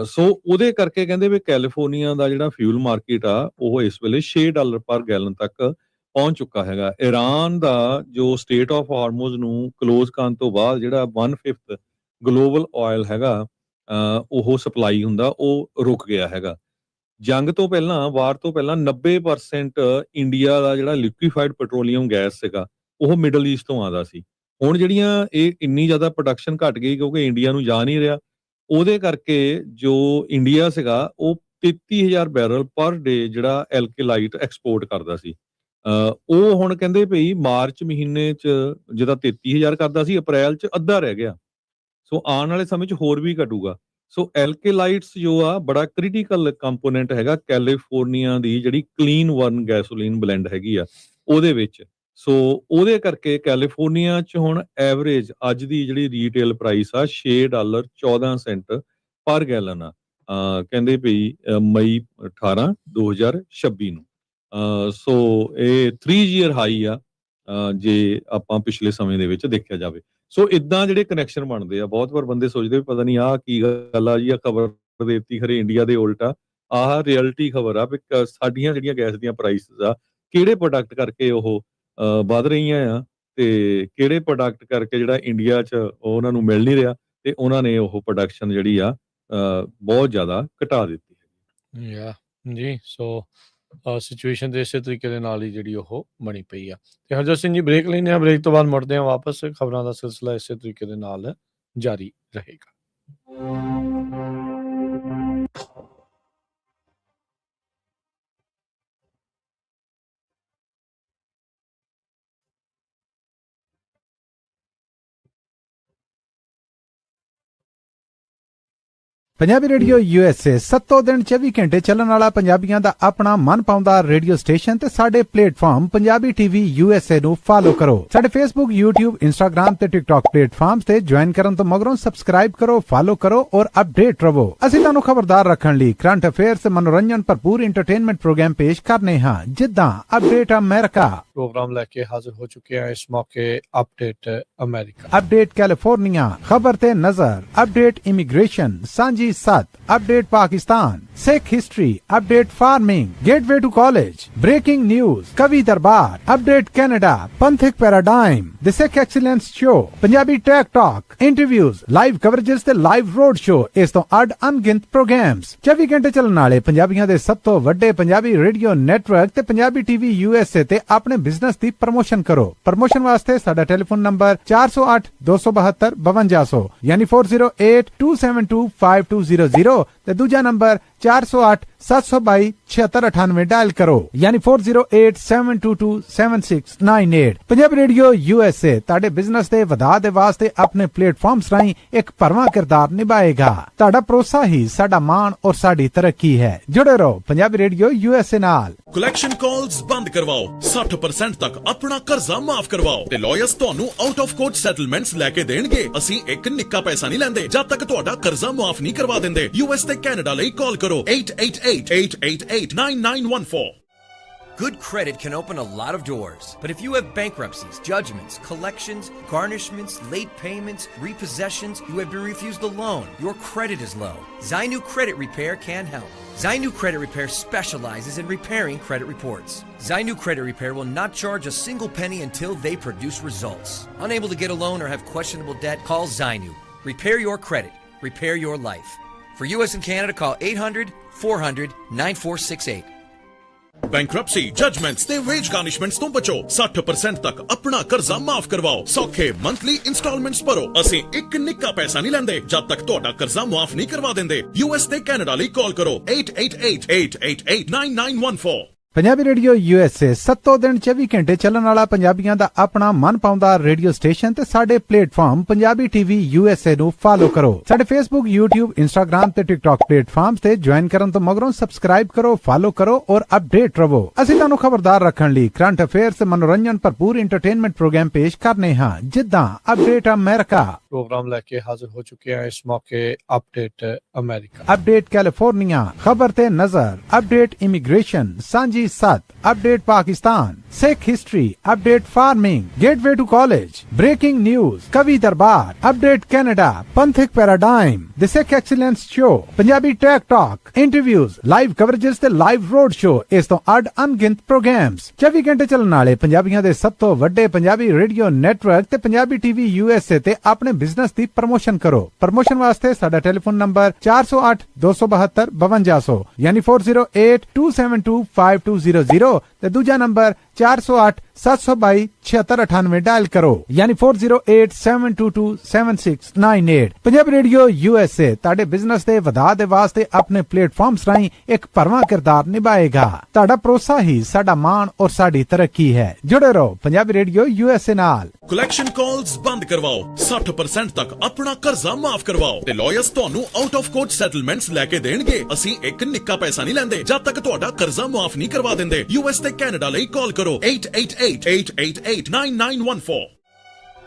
ਸੋ ਉਹਦੇ ਕਰਕੇ ਕਹਿੰਦੇ ਵੀ ਕੈਲੀਫੋਰਨੀਆ ਦਾ ਜਿਹੜਾ ਫਿਊਲ ਮਾਰਕੀਟ ਆ ਉਹ ਇਸ ਵੇਲੇ $6 ਪਰ ਗੈਲਨ ਤੱਕ ਪਹੁੰਚ ਚੁੱਕਾ ਹੈਗਾ। ਈਰਾਨ ਦਾ ਜੋ ਸਟੇਟ ਆਫ ਹਾਰਮੋਜ਼ ਨੂੰ ਕਲੋਜ਼ ਕਰਨ ਤੋਂ ਬਾਅਦ ਜਿਹੜਾ 1/5 ਗਲੋਬਲ ਆਇਲ ਹੈਗਾ ਉਹ ਸਪਲਾਈ ਹੁੰਦਾ ਉਹ ਰੁਕ ਗਿਆ ਹੈਗਾ। ਜੰਗ ਤੋਂ ਪਹਿਲਾਂ, ਵਾਰ ਤੋਂ ਪਹਿਲਾਂ 90% ਇੰਡੀਆ ਦਾ ਜਿਹੜਾ ਲਿਕੁਇਫਾਈਡ ਪੈਟਰੋਲੀਅਮ ਗੈਸ ਸੀਗਾ ਉਹ ਮਿਡਲ ਈਸਟ ਤੋਂ ਆਉਂਦਾ ਸੀ। ਹੁਣ ਜਿਹੜੀਆਂ ਇਹ ਇੰਨੀ ਜ਼ਿਆਦਾ ਪ੍ਰੋਡਕਸ਼ਨ ਘਟ ਗਈ ਕਿਉਂਕਿ ਇੰਡੀਆ ਨੂੰ ਜਾ ਨਹੀਂ ਰਿਹਾ, ਉਹਦੇ ਕਰਕੇ ਜੋ ਇੰਡੀਆ ਸੀਗਾ ਉਹ 33,000 ਬੈਰਲ ਪਰ ਡੇ ਜਿਹੜਾ ਐਲਕੇਲਾਈਟ ਐਕਸਪੋਰਟ ਕਰਦਾ ਸੀ। ਉਹ ਹੁਣ ਕਹਿੰਦੇ ਭਈ ਮਾਰਚ ਮਹੀਨੇ 'ਚ ਜਿਹਦਾ 33,000 ਕਰਦਾ ਸੀ, ਅਪ੍ਰੈਲ 'ਚ ਅੱਧਾ ਰਹਿ ਗਿਆ। ਸੋ ਆਉਣ ਵਾਲੇ ਸਮੇਂ 'ਚ ਹੋਰ ਵੀ ਘਟੂਗਾ। ਸੋ ਐਲਕੇਲਾਈਟਸ ਜੋ ਆ ਬੜਾ ਕ੍ਰਿਟੀਕਲ ਕੰਪੋਨੈਂਟ ਹੈਗਾ ਕੈਲੀਫੋਰਨੀਆ ਦੀ ਜਿਹੜੀ ਕਲੀਨ 1 ਗੈਸੋਲੀਨ ਬਲੈਂਡ ਹੈਗੀ ਆ ਉਹਦੇ ਵਿੱਚ। ਸੋ ਉਹਦੇ ਕਰਕੇ ਕੈਲੀਫੋਰਨੀਆ 'ਚ ਹੁਣ ਐਵਰੇਜ ਅੱਜ ਦੀ ਜਿਹੜੀ ਰੀਟੇਲ ਪ੍ਰਾਈਸ ਆ $6.14 ਪਰ ਗੈਲਨ ਆ। ਕਹਿੰਦੇ ਭਈ ਮਈ 18 2026 ਨੂੰ। ਸੋ ਇਹ 3 ਈਅਰ ਹਾਈ ਆ ਜੇ ਆਪਾਂ ਪਿਛਲੇ ਸਮੇਂ ਦੇ ਵਿੱਚ ਦੇਖਿਆ ਜਾਵੇ। ਸੋ ਇਦਾਂ ਜਿਹੜੇ ਕਨੈਕਸ਼ਨ ਬਣਦੇ ਆ, ਬਹੁਤ ਵਾਰ ਬੰਦੇ ਸੋਚਦੇ ਵੀ ਪਤਾ ਨਹੀਂ ਆਹ ਕੀ ਗੱਲ ਆ ਜੀ, ਆ ਖਬਰ ਦੇ ਦਿੱਤੀ ਖਰੇ ਇੰਡੀਆ ਦੇ ਉਲਟਾ। ਆਹ ਰਿਐਲਿਟੀ ਖਬਰ ਆ ਵੀ ਸਾਡੀਆਂ ਜਿਹੜੀਆਂ ਗੈਸ ਦੀਆਂ ਪ੍ਰਾਈਸਿਸ ਆ ਕਿਹੜੇ ਪ੍ਰੋਡਕਟ ਕਰਕੇ ਉਹ ਵੱਧ ਰਹੀਆਂ ਆ ਤੇ ਕਿਹੜੇ ਪ੍ਰੋਡਕਟ ਕਰਕੇ ਜਿਹੜਾ ਇੰਡੀਆ 'ਚ ਉਹਨਾਂ ਨੂੰ ਮਿਲ ਨਹੀਂ ਰਿਹਾ ਤੇ ਉਹਨਾਂ ਨੇ ਉਹ ਪ੍ਰੋਡਕਸ਼ਨ ਜਿਹੜੀ ਆ ਬਹੁਤ ਜ਼ਿਆਦਾ ਘਟਾ ਦਿੱਤੀ ਹੈ ਜੀ। ਸੋ ਸਿਚੁਏਸ਼ਨ ਦੇ ਇਸੇ ਤਰੀਕੇ ਦੇ ਨਾਲ ਹੀ ਜਿਹੜੀ ਉਹ ਬਣੀ ਪਈ ਆ। ਤੇ ਹਰਜੋਤ ਸਿੰਘ ਜੀ ਬ੍ਰੇਕ ਲੈਂਦੇ ਆ, ਬ੍ਰੇਕ ਤੋਂ ਬਾਅਦ ਮੁੜਦੇ ਆ ਵਾਪਸ। ਖਬਰਾਂ ਦਾ ਸਿਲਸਿਲਾ ਇਸੇ ਤਰੀਕੇ ਦੇ ਨਾਲ ਜਾਰੀ ਰਹੇਗਾ। ਪੰਜਾਬੀ ਰੇਡੀਓ USA 7 ਦਿਨ 24 ਘੰਟੇ ਚੱਲਣ ਵਾਲਾ ਪੰਜਾਬੀਆਂ ਦਾ ਆਪਣਾ ਮਨ ਪਾਉਂਦਾ ਰੇਡੀਓ ਸਟੇਸ਼ਨ ਤੇ ਸਾਡੇ ਪਲੇਟਫਾਰਮ ਪੰਜਾਬੀ TV USA ਨੂੰ ਫਾਲੋ ਕਰੋ। ਸਾਡੇ Facebook, YouTube, Instagram ਤੇ TikTok ਪਲੇਟਫਾਰਮਸ ਤੇ ਜੁਆਇਨ ਕਰਨ ਤੋਂ ਮਗਰੋਂ ਸਬਸਕ੍ਰਾਈਬ ਕਰੋ, ਫਾਲੋ ਕਰੋ ਔਰ ਅਪਡੇਟ ਰਹੋ। ਅਸੀਂ ਤੁਹਾਨੂੰ ਖਬਰਦਾਰ ਰੱਖਣ ਲਈ ਕਰੰਟ ਅਫੇਅਰਸ ਤੇ ਮਨੋਰੰਜਨ ਭਰਪੂਰ ਐਂਟਰਟੇਨਮੈਂਟ ਪ੍ਰੋਗਰਾਮ ਪੇਸ਼ ਕਰਨੇ ਹਾਂ, ਜਿੱਦਾਂ ਅਪਡੇਟ ਅਮਰੀਕਾ ਪ੍ਰੋਗਰਾਮ ਲੈ ਕੇ ਹਾਜ਼ਰ ਹੋ ਚੁੱਕੇ ਹਾਂ ਇਸ ਮੌਕੇ। ਅਪਡੇਟ ਅਮਰੀਕਾ, ਅਪਡੇਟ ਕੈਲੀਫੋਰਨੀਆ, ਖਬਰ ਤੇ ਨਜ਼ਰ, ਅਪਡੇਟ ਇਮੀਗ੍ਰੇਸ਼ਨ, ਸਾਂਝੀ ਸੱਤ, update Pakistan, Sikh history, update farming, gateway to college, breaking news, ਕਵੀ ਦਰਬਾਰ, ਅਪਡੇਟ ਕੈਨੇਡਾ, ਪੰਥਕ paradigm, the Sikh excellence show, Punjabi tech talk, interviews, live coverages ਤੇ ਲਾਈਵ ਰੋਡ ਸ਼ੋ, ਇਸ ਤੋਂ ਅੱਡ ਅਣਗਿਣਤ ਪ੍ਰੋਗਰਾਮਸ 24 ਘੰਟੇ ਚੱਲਣ ਵਾਲੇ ਪੰਜਾਬੀਆਂ ਦੇ ਸਭ ਤੋਂ ਵੱਡੇ ਪੰਜਾਬੀ ਰੇਡੀਓ ਨੈਟਵਰਕ ਤੇ ਪੰਜਾਬੀ TV USA ਤੇ ਆਪਣੇ ਬਿਜ਼ਨਸ ਦੀ ਪ੍ਰਮੋਸ਼ਨ ਕਰੋ। ਪ੍ਰਮੋਸ਼ਨ ਵਾਸਤੇ ਸਾਡਾ ਟੈਲੀਫੋਨ ਨੰਬਰ 408 272 5200 ਯਾਨੀ 4082725200 ਤੇ ਦੂਜਾ ਨੰਬਰ 408 722 7698 ਡਾਇਲ ਕਰੋ ਯਾਨੀ 4087227698। ਪੰਜਾਬੀ ਰੇਡੀਓ USA ਤੁਹਾਡੇ ਬਿਜ਼ਨਸ ਦੇ ਵਧਾ ਦੇ ਵਾਸਤੇ ਆਪਣੇ ਪਲੇਟਫਾਰਮਸ ਰਾਹੀਂ ਇੱਕ ਭਰਵਾਂ ਕਿਰਦਾਰ ਨਿਭਾਏਗਾ। ਤੁਹਾਡਾ ਭਰੋਸਾ ਹੀ ਸਾਡਾ ਮਾਣ ਔਰ ਸਾਡੀ ਤਰੱਕੀ ਹੈ। ਜੁੜੇ ਰਹੋ ਪੰਜਾਬੀ ਰੇਡੀਓ USA ਨਾਲ। ਕਲੈਕਸ਼ਨ ਕਾਲਸ ਬੰਦ ਕਰਵਾਓ, 60% ਤੱਕ ਆਪਣਾ ਕਰਜ਼ਾ ਮਾਫ ਕਰਵਾਓ ਤੇ ਲਾਇਰਸ ਤੁਹਾਨੂੰ ਆਊਟ ਆਫ ਕੋਰਟ ਸੈਟਲਮੈਂਟਸ ਲੈ ਕੇ ਦੇਣਗੇ। ਅਸੀਂ ਇੱਕ ਨਿੱਕਾ ਪੈਸਾ ਨਹੀਂ ਲੈਂਦੇ ਜਦ ਤੱਕ ਤੁਹਾਡਾ ਕਰਜ਼ਾ ਮਾਫ ਨਹੀਂ ਕਰਵਾ ਦਿੰਦੇ। US ਤੇ ਕੈਨੇਡਾ ਲਈ ਕਾਲ ਕਰੋ 888-888-9914. Good credit can open a lot of doors, but if you have bankruptcies, judgments, collections, garnishments, late payments, repossessions, you have been refused a loan, your credit is low, Zainu Credit Repair can help. Zainu Credit Repair specializes in repairing credit reports. Zainu Credit Repair will not charge a single penny until they produce results. Unable to get a loan or have questionable debt, call Zainu. Repair your credit. Repair your life. For US and Canada, call 800-400-9468. Bankruptcy, judgements ਤੇ veg ਗਾਰਨਿਸ਼ਮੈਂਟਸ ਤੋਂ ਬਚੋ। 60% ਤੱਕ ਆਪਣਾ ਕਰਜ਼ਾ ਮਾਫ ਕਰਵਾਓ। ਸੌਖੇ monthly instalments ਭਰੋ। ਅਸੀਂ ਇੱਕ ਨਿੱਕਾ ਪੈਸਾ ਨਹੀਂ ਲੈਂਦੇ ਜਦ ਤੱਕ ਤੁਹਾਡਾ ਕਰਜ਼ਾ ਮਾਫ ਨਹੀਂ ਕਰਵਾ ਦਿੰਦੇ। US ਤੇ ਕੈਨੇਡਾ ਲਈ ਕਾਲ ਕਰੋ 888-888-9914. ਪੰਜਾਬੀ ਰੇਡੀਓ USA 7 ਦਿਨ 24 ਘੰਟੇ ਚੱਲਣ ਵਾਲਾ ਪੰਜਾਬੀਆਂ ਦਾ ਆਪਣਾ ਮਨਪਾਉਂਦਾ ਰੇਡੀਓ ਸਟੇਸ਼ਨ ਤੇ ਸਾਡੇ ਪਲੇਟਫਾਰਮ ਪੰਜਾਬੀ ਟੀਵੀ USA ਨੂੰ ਫਾਲੋ ਕਰੋ। ਸਾਡੇ Facebook, YouTube, Instagram ਤੇ TikTok ਪਲੇਟਫਾਰਮਸ ਤੇ ਜੁਆਇਨ ਕਰਨ ਤੋਂ ਮਗਰੋਂ ਸਬਸਕ੍ਰਾਈਬ ਕਰੋ, ਫਾਲੋ ਕਰੋ ਔਰ ਅਪਡੇਟ ਰਹੋ। ਅਸੀਂ ਤੁਹਾਨੂੰ ਖਬਰਦਾਰ ਰੱਖਣ ਲਈ ਕਰੰਟ ਅਫੇਅਰਸ ਤੇ ਮਨੋਰੰਜਨ ਭਰਪੂਰ ਐਂਟਰਟੇਨਮੈਂਟ ਪ੍ਰੋਗਰਾਮ ਪੇਸ਼ ਕਰਨੇ ਹਾਂ, ਜਿੱਦਾਂ ਅਪਡੇਟ ਅਮਰੀਕਾ प्रोग्राम लेके हाजिर हो चुके हैं इस मौके अपडेट अमेरिका, अपडेट कैलिफोर्निया, खबर ते नजर, अपडेट इमिग्रेशन, सांझी सत, update Pakistan, Sikh history, update farming, gateway to college, breaking news, कवि दरबार, अपडेट कनाडा, पंथिक paradigm, the Sikh excellence show, Punjabi tech talk, interviews, live coverages ते लाइव रोड शो, इस तो अड अनगिनत प्रोग्राम्स 24 घंटे चलने वाले पंजाबियों दे सब तो वड्डे पंजाबी रेडियो नेटवर्क ते पंजाबी टीवी USA ते अपने बिजनेस दी प्रमोशन करो। प्रमोशन वास्ते साडा टेलीफोन नंबर 408 272 5200 यानी 4082725200 ते दूजा नंबर 408 722 7698 डायल करो यानी 4087227698। पंजाबी रेडियो USA ताड़े बिजनेस दे वधा दे वास्ते अपने प्लेटफॉर्म्स राहीं एक भरवां किरदार निभाएगा। ताड़ा भरोसा ही साडा मान और साडी तरक्की है। जुड़े रहो पंजाबी रेडियो USA नाल। ਕਲੈਕਸ਼ਨ ਕਾਲਸ ਬੰਦ ਕਰਵਾਓ, 60% ਤੱਕ ਆਪਣਾ ਕਰਜ਼ਾ ਮਾਫ ਕਰਵਾਓ ਤੇ ਲਾਇਰਸ ਤੁਹਾਨੂੰ ਆਊਟ ਆਫ ਕੋਰਟ ਸੈਟਲਮੈਂਟਸ ਲੈ ਕੇ ਦੇਣਗੇ। ਅਸੀਂ ਇੱਕ ਨਿੱਕਾ ਪੈਸਾ ਨਹੀਂ ਲੈਂਦੇ ਜਦ ਤੱਕ ਤੁਹਾਡਾ ਕਰਜ਼ਾ ਮਾਫ ਨਹੀਂ ਕਰਵਾ ਦਿੰਦੇ। US ਤੇ ਕੈਨੇਡਾ ਲਈ ਕਾਲ ਕਰੋ 888-888-9914।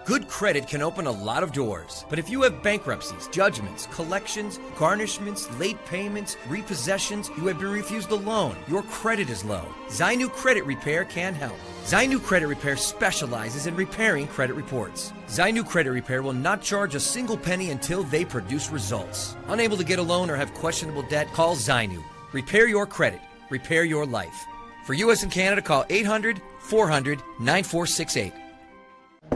Good credit can open a lot of doors, but if you have bankruptcies, judgments, collections, garnishments, late payments, repossessions, you have been refused a loan, your credit is low, Zainu Credit Repair can help. Zainu Credit Repair specializes in repairing credit reports. Zainu Credit Repair will not charge a single penny until they produce results. Unable to get a loan or have questionable debt? Call Zainu. Repair your credit. Repair your life. For US and Canada, call 800-400-9468.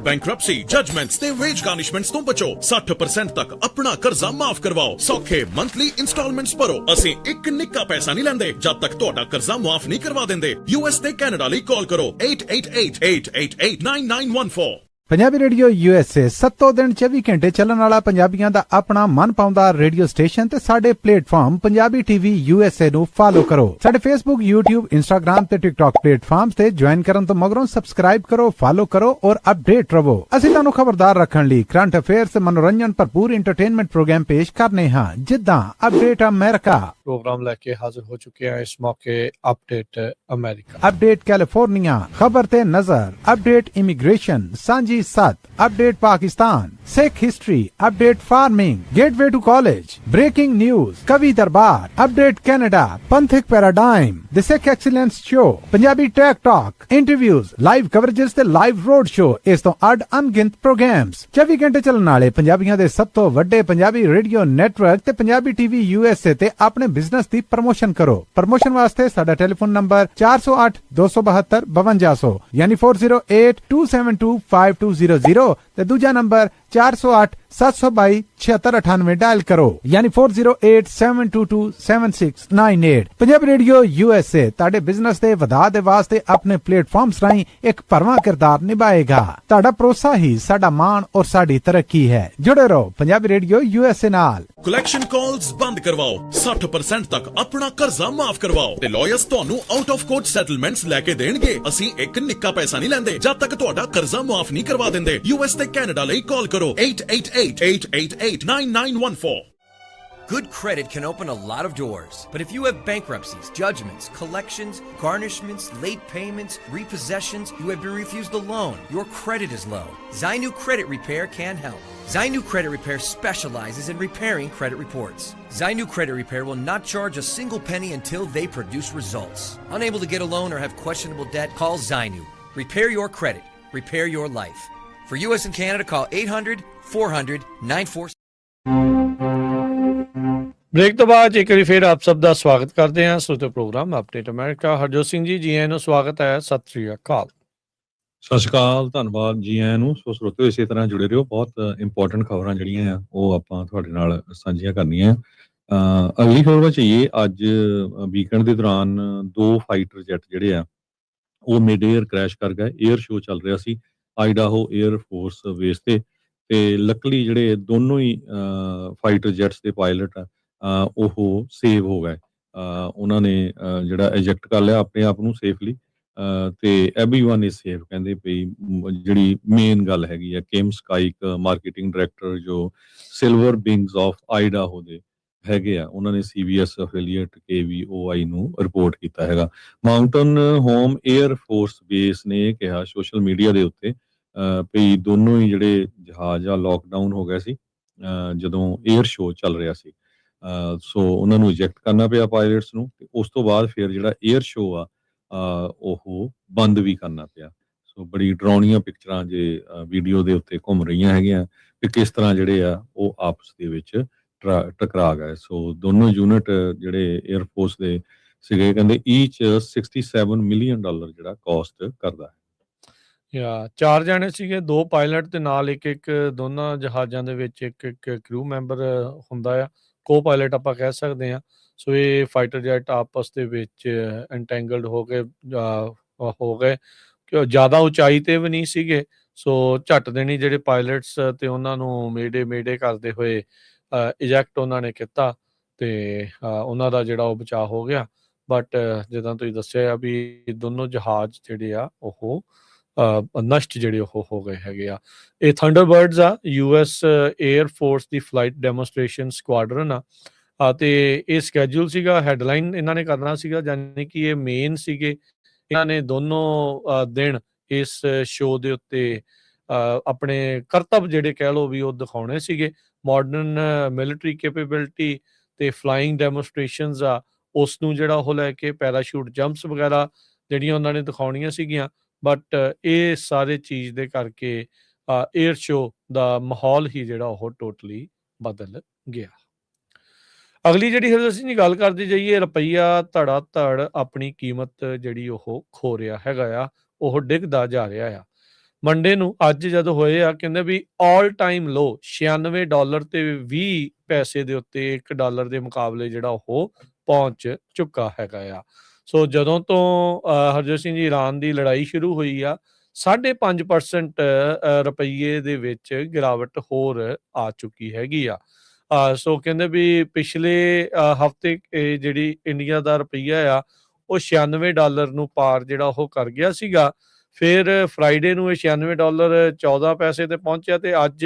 Bankruptcy, judgements ਤੇ veg ਗਾਰਨਿਸ਼ਮੈਂਟਸ ਤੋਂ ਬਚੋ। 60% ਤੱਕ ਆਪਣਾ ਕਰਜ਼ਾ ਮਾਫ ਕਰਵਾਓ। ਸੌਖੇ monthly instalments ਭਰੋ। ਅਸੀਂ ਇੱਕ ਨਿੱਕਾ ਪੈਸਾ ਨਹੀਂ ਲੈਂਦੇ ਜਦ ਤੱਕ ਤੁਹਾਡਾ ਕਰਜ਼ਾ ਮਾਫ ਨਹੀਂ ਕਰਵਾ ਦਿੰਦੇ। US ਤੇ ਕੈਨੇਡਾ ਲਈ ਕਾਲ ਕਰੋ 888-888-9914। ਪੰਜਾਬੀ ਰੇਡੀਓ USA 7 ਦਿਨ 24 ਘੰਟੇ ਚੱਲਣ ਵਾਲਾ ਪੰਜਾਬੀਆਂ ਦਾ ਆਪਣਾ ਮਨਪਾਉਂਦਾ ਰੇਡੀਓ ਸਟੇਸ਼ਨ ਤੇ ਸਾਡੇ ਪਲੇਟਫਾਰਮ ਪੰਜਾਬੀ ਟੀਵੀ USA ਨੂੰ ਫਾਲੋ ਕਰੋ। ਸਾਡੇ Facebook, YouTube, Instagram ਤੇ TikTok ਪਲੇਟਫਾਰਮਸ ਤੇ ਜੁਆਇਨ ਕਰਨ ਤੋਂ ਮਗਰੋਂ ਸਬਸਕ੍ਰਾਈਬ ਕਰੋ, ਫਾਲੋ ਕਰੋ ਔਰ ਅਪਡੇਟ ਰਹੋ। ਅਸੀਂ ਤੁਹਾਨੂੰ ਖਬਰਦਾਰ ਰੱਖਣ ਲਈ ਕਰੰਟ ਅਫੇਅਰਸ ਤੇ ਮਨੋਰੰਜਨ ਭਰਪੂਰ ਐਂਟਰਟੇਨਮੈਂਟ ਪ੍ਰੋਗਰਾਮ ਪੇਸ਼ ਕਰਨੇ ਹਾਂ, ਜਿੱਦਾਂ ਅਪਡੇਟ ਅਮਰੀਕਾ, प्रोग्राम लेके हाजिर हो चुके हैं इस मौके अपडेट अमेरिका, अपडेट कैलिफोर्निया, खबर ते नजर, अपडेट इमिग्रेशन, सांझी सत, update Pakistan, Sikh history, update farming, gateway to college, breaking news, कवि दरबार, अपडेट कनाडा, पंथिक paradigm, the Sikh excellence show, Punjabi tech talk, interviews, live coverages ते लाइव रोड शो, इस तो अड अनगिनत प्रोग्राम्स 24 घंटे चलने वाले पंजाबियों दे सब तो वड्डे पंजाबी रेडियो नेटवर्क ते पंजाबी टीवी USA ते अपने बिजनेस दी प्रमोशन करो। प्रमोशन वास्ते साडा टेलीफोन नंबर 408 272 5200 यानी 4087225200 ते दूजा नंबर 408 722 7698 डायल करो यानी 4087227698। पंजाबी रेडियो USA ताड़े बिजनेस दे वधा दे वास्ते अपने प्लेटफॉर्म्स राहीं एक भरवां किरदार निभाएगा। ताड़ा भरोसा ही साडा मान और साडी तरक्की है। जुड़े रहो पंजाबी रेडियो USA नाल। ਕਲੈਕਸ਼ਨ ਕਾਲਸ ਬੰਦ ਕਰਵਾਓ, 60% ਤੱਕ ਆਪਣਾ ਕਰਜ਼ਾ ਮਾਫ ਕਰਵਾਓ ਤੇ ਲਾਇਰਸ ਤੁਹਾਨੂੰ ਆਊਟ ਆਫ ਕੋਰਟ ਸੈਟਲਮੈਂਟਸ ਲੈ ਕੇ ਦੇਣਗੇ। ਅਸੀਂ ਇੱਕ ਨਿੱਕਾ ਪੈਸਾ ਨਹੀਂ ਲੈਂਦੇ ਜਦ ਤੱਕ ਤੁਹਾਡਾ ਕਰਜ਼ਾ ਮਾਫ ਨਹੀਂ ਕਰਵਾ ਦਿੰਦੇ। US ਤੇ ਕੈਨੇਡਾ ਲਈ ਕਾਲ ਕਰੋ 888-888-9914। Good credit can open a lot of doors, but if you have bankruptcies, judgments, collections, garnishments, late payments, repossessions, you have been refused a loan, your credit is low, Zainu Credit Repair can help. Zainu Credit Repair specializes in repairing credit reports. Zainu Credit Repair will not charge a single penny until they produce results. Unable to get a loan or have questionable debt? Call Zainu. Repair your credit. Repair your life. For US and Canada, call 800-400-9468। Break ਤੋਂ ਬਾਅਦ ਇੱਕ ਵਾਰੀ ਫਿਰ ਆਪ ਸਭ ਦਾ ਸਵਾਗਤ ਕਰਦੇ ਹਾਂ ਸੋਤੇ program update America. Harjot Singh ji, ਜੀ ਆਇਆਂ ਨੂੰ ਸਵਾਗਤ ਹੈ। ਸਤਿ ਸ੍ਰੀ ਅਕਾਲ। ਸਤਿ ਸ਼੍ਰੀ ਅਕਾਲ, ਧੰਨਵਾਦ ਜੀ ਆਇਆਂ ਨੂੰ। ਸੋ ਸਰੋਤਿਓ ਇਸੇ ਤਰ੍ਹਾਂ ਜੁੜੇ ਰਹੋ। ਬਹੁਤ ਇੰਪੋਰਟੈਂਟ ਖਬਰਾਂ ਜਿਹੜੀਆਂ ਆ ਉਹ ਆਪਾਂ ਤੁਹਾਡੇ ਨਾਲ ਸਾਂਝੀਆਂ ਕਰਨੀਆਂ। ਅਗਲੀ ਖਬਰ ਵਿੱਚ ਇਹ ਅੱਜ ਵੀਕਐਂਡ ਦੇ ਦੌਰਾਨ 2 ਫਾਈਟਰ ਜੈਟ ਜਿਹੜੇ ਆ ਉਹ ਮਿਡ ਏਅਰ ਕ੍ਰੈਸ਼ ਕਰ ਗਏ। ਏਅਰ ਸ਼ੋਅ ਚੱਲ ਰਿਹਾ ਸੀ ਆਈਡਾਹੋ ਏਅਰ ਫੋਰਸ ਬੇਸ ਤੇ ਲੱਕਲੀ ਜਿਹੜੇ ਦੋਨੋਂ ਹੀ ਫਾਈਟਰ ਜੈਟਸ ਦੇ ਪਾਇਲਟ ਆ ਉਹ ਸੇਵ ਹੋ ਗਏ। ਉਹਨਾਂ ਨੇ ਜਿਹੜਾ ਇਜੈਕਟ ਕਰ ਲਿਆ ਆਪਣੇ ਆਪ ਨੂੰ ਸੇਫਲੀ, ਤੇ ਐਵਰੀਵਨ ਇਜ਼ ਸੇਫ ਕਹਿੰਦੇ ਪਈ। ਜਿਹੜੀ ਮੇਨ ਗੱਲ ਹੈਗੀ ਆ, ਕਿਮ ਸਕਾਈਕ ਮਾਰਕੀਟਿੰਗ ਡਾਇਰੈਕਟਰ ਜੋ ਸਿਲਵਰ ਵਿੰਗਸ ਆਫ ਆਈਡਾਹੋ ਦੇ ਹੈਗੇ ਆ, ਉਹਨਾਂ ਨੇ CBS ਅਫੀਲੀਏਟ KVOI ਨੂੰ ਰਿਪੋਰਟ ਕੀਤਾ ਹੈਗਾ। Mountain home air force base ਨੇ ਇਹ ਕਿਹਾ ਸੋਸ਼ਲ ਮੀਡੀਆ ਦੇ ਉੱਤੇ ਵੀ ਦੋਨੋਂ ਹੀ ਜਿਹੜੇ ਜਹਾਜ਼ ਆ ਲੋਕਡਾਊਨ ਹੋ ਗਿਆ ਸੀ ਜਦੋਂ 에ਅਰ ਸ਼ੋਅ ਚੱਲ ਰਿਹਾ ਸੀ। ਸੋ ਉਹਨਾਂ ਨੂੰ ਇਜੈਕਟ ਕਰਨਾ ਪਿਆ ਪਾਇਲਟਸ ਨੂੰ, ਤੇ ਉਸ ਤੋਂ ਬਾਅਦ ਫਿਰ ਜਿਹੜਾ 에ਅਰ ਸ਼ੋਅ ਆ ਉਹ ਬੰਦ ਵੀ ਕਰਨਾ ਪਿਆ। ਸੋ ਬੜੀ ਡਰਾਉਣੀਆਂ ਪਿਕਚਰਾਂ ਜੇ ਵੀਡੀਓ ਦੇ ਉੱਤੇ ਘੁੰਮ ਰਹੀਆਂ ਹੈਗੀਆਂ ਕਿ ਕਿਸ ਤਰ੍ਹਾਂ ਜਿਹੜੇ ਆ ਉਹ ਆਪਸ ਦੇ ਵਿੱਚ ਟਕਰਾ ਗਏ। ਸੋ ਦੋਨੋਂ ਯੂਨਿਟ ਜਿਹੜੇ 에ਅਰ ਫੋਰਸ ਦੇ ਸੀਗੇ ਕਹਿੰਦੇ ਈਚ $67 ਮਿਲੀਅਨ ਜਿਹੜਾ ਕਾਸਟ ਕਰਦਾ ਹੈ। ਯਾ 4 ਜਾਣੇ ਸੀਗੇ, 2 ਪਾਇਲਟ ਤੇ ਨਾਲ ਇੱਕ ਦੋਨਾਂ ਜਹਾਜ਼ਾਂ ਦੇ ਵਿੱਚ ਇੱਕ ਕਰੂ ਮੈਂਬਰ ਹੁੰਦਾ ਆ, ਕੋ ਪਾਇਲਟ ਆਪਾਂ ਕਹਿ ਸਕਦੇ ਹਾਂ। ਸੋ ਇਹ ਫਾਈਟਰ ਜੈਟ ਆਪਸ ਦੇ ਵਿੱਚ ਐਂਟੈਂਗਲਡ ਹੋ ਗਏ ਕਿ ਜ਼ਿਆਦਾ ਉਚਾਈ ਤੇ ਵੀ ਨਹੀਂ ਸੀਗੇ। ਸੋ ਝੱਟ ਦੇਣੀ ਜਿਹੜੇ ਪਾਇਲਟਸ ਤੇ ਉਹਨਾਂ ਨੂੰ ਮੇਡੇ ਕਰਦੇ ਹੋਏ ਇਜੈਕਟ ਉਹਨਾਂ ਨੇ ਕੀਤਾ, ਤੇ ਉਹਨਾਂ ਦਾ ਜਿਹੜਾ ਉਹ ਬਚਾਅ ਹੋ ਗਿਆ। ਬਟ ਜਿੱਦਾਂ ਤੁਸੀਂ ਦੱਸਿਆ ਵੀ ਦੋਨੋਂ ਜਹਾਜ਼ ਜਿਹੜੇ ਆ ਉਹ ਨਸ਼ਟ ਜਿਹੜੇ ਉਹ ਹੋ ਗਏ ਹੈਗੇ ਆ। ਇਹ ਥੰਡਰਬਰਡਸ ਆ, US 에ਅਰ ਫੋਰਸ ਦੀ ਫਲਾਈਟ ਡੈਮੋਸਟ੍ਰੇਸ਼ਨ ਸਕੁਆਡਰਨ ਆ, ਤੇ ਇਹ ਸਕੈਜੂਲ ਸੀਗਾ, ਹੈਡਲਾਈਨ ਇਹਨਾਂ ਨੇ ਕਰਨਾ ਸੀਗਾ, ਯਾਨੀ ਕਿ ਇਹ ਮੇਨ ਸੀਗੇ। ਇਹਨਾਂ ਨੇ ਦੋਨੋਂ ਦਿਨ ਇਸ ਸ਼ੋਅ ਦੇ ਉੱਤੇ ਆਪਣੇ ਕਰਤੱਵ ਜਿਹੜੇ ਕਹਿ ਲਓ ਵੀ ਉਹ ਦਿਖਾਉਣੇ ਸੀਗੇ। ਮਾਡਰਨ ਮਿਲਟਰੀ ਕੈਪੇਬਿਲਿਟੀ ਤੇ ਫਲਾਈਂਗ ਡੈਮੋਸਟ੍ਰੇਸ਼ਨਸ ਆ, ਉਸ ਨੂੰ ਜਿਹੜਾ ਉਹ ਲੈ ਕੇ ਪੈਰਾਸ਼ੂਟ ਜੰਪਸ ਵਗੈਰਾ ਜਿਹੜੀਆਂ ਉਹਨਾਂ ਨੇ ਦਿਖਾਉਣੀਆਂ ਸੀਗੀਆਂ। ਬਟ ਇਹ ਸਾਰੇ ਚੀਜ਼ ਦੇ ਕਰਕੇ 에ਅਰ ਸ਼ੋਅ ਦਾ ਮਾਹੌਲ ਹੀ ਜਿਹੜਾ ਉਹ ਟੋਟਲੀ ਬਦਲ ਗਿਆ। ਅਗਲੀ ਜਿਹੜੀ ਹਰਜੋਤ ਸਿੰਘ ਜੀ ਗੱਲ ਕਰਦੇ ਜਾਈਏ, ਰੁਪਈਆ ਧੜਾ ਧੜ ਆਪਣੀ ਕੀਮਤ ਜਿਹੜੀ ਉਹ ਖੋ ਰਿਹਾ ਹੈਗਾ ਆ, ਉਹ ਡਿੱਗਦਾ ਜਾ ਰਿਹਾ ਆ। ਮੰਡੇ ਨੂੰ ਅੱਜ ਜਦ ਹੋਏ ਆ, ਕਹਿੰਦੇ ਵੀ ਆਲ ਟਾਈਮ ਲੋ $96 ਤੇ 20 ਪੈਸੇ ਦੇ ਉੱਤੇ $1 ਦੇ ਮੁਕਾਬਲੇ ਜਿਹੜਾ ਉਹ ਪਹੁੰਚ ਚੁੱਕਾ ਹੈਗਾ ਆ। ਸੋ ਜਦੋਂ ਤੋਂ ਹਰਜੋਤ ਸਿੰਘ ਜੀ ਇਰਾਨ ਦੀ ਲੜਾਈ ਸ਼ੁਰੂ ਹੋਈ ਆ, 5.5% ਰੁਪਈਏ ਦੇ ਵਿੱਚ ਗਿਰਾਵਟ ਹੋਰ ਆ ਚੁੱਕੀ ਹੈਗੀ ਆ। ਸੋ ਕਹਿੰਦੇ ਵੀ ਪਿਛਲੇ ਹਫ਼ਤੇ ਜਿਹੜੀ ਇੰਡੀਆ ਦਾ ਰੁਪਈਆ ਆ ਉਹ $96 ਨੂੰ ਪਾਰ ਜਿਹੜਾ ਉਹ ਕਰ ਗਿਆ ਸੀਗਾ। ਫਿਰ ਫਰਾਈਡੇ ਨੂੰ ਇਹ $96 14 ਪੈਸੇ ਤੇ ਪਹੁੰਚਿਆ, ਤੇ ਅੱਜ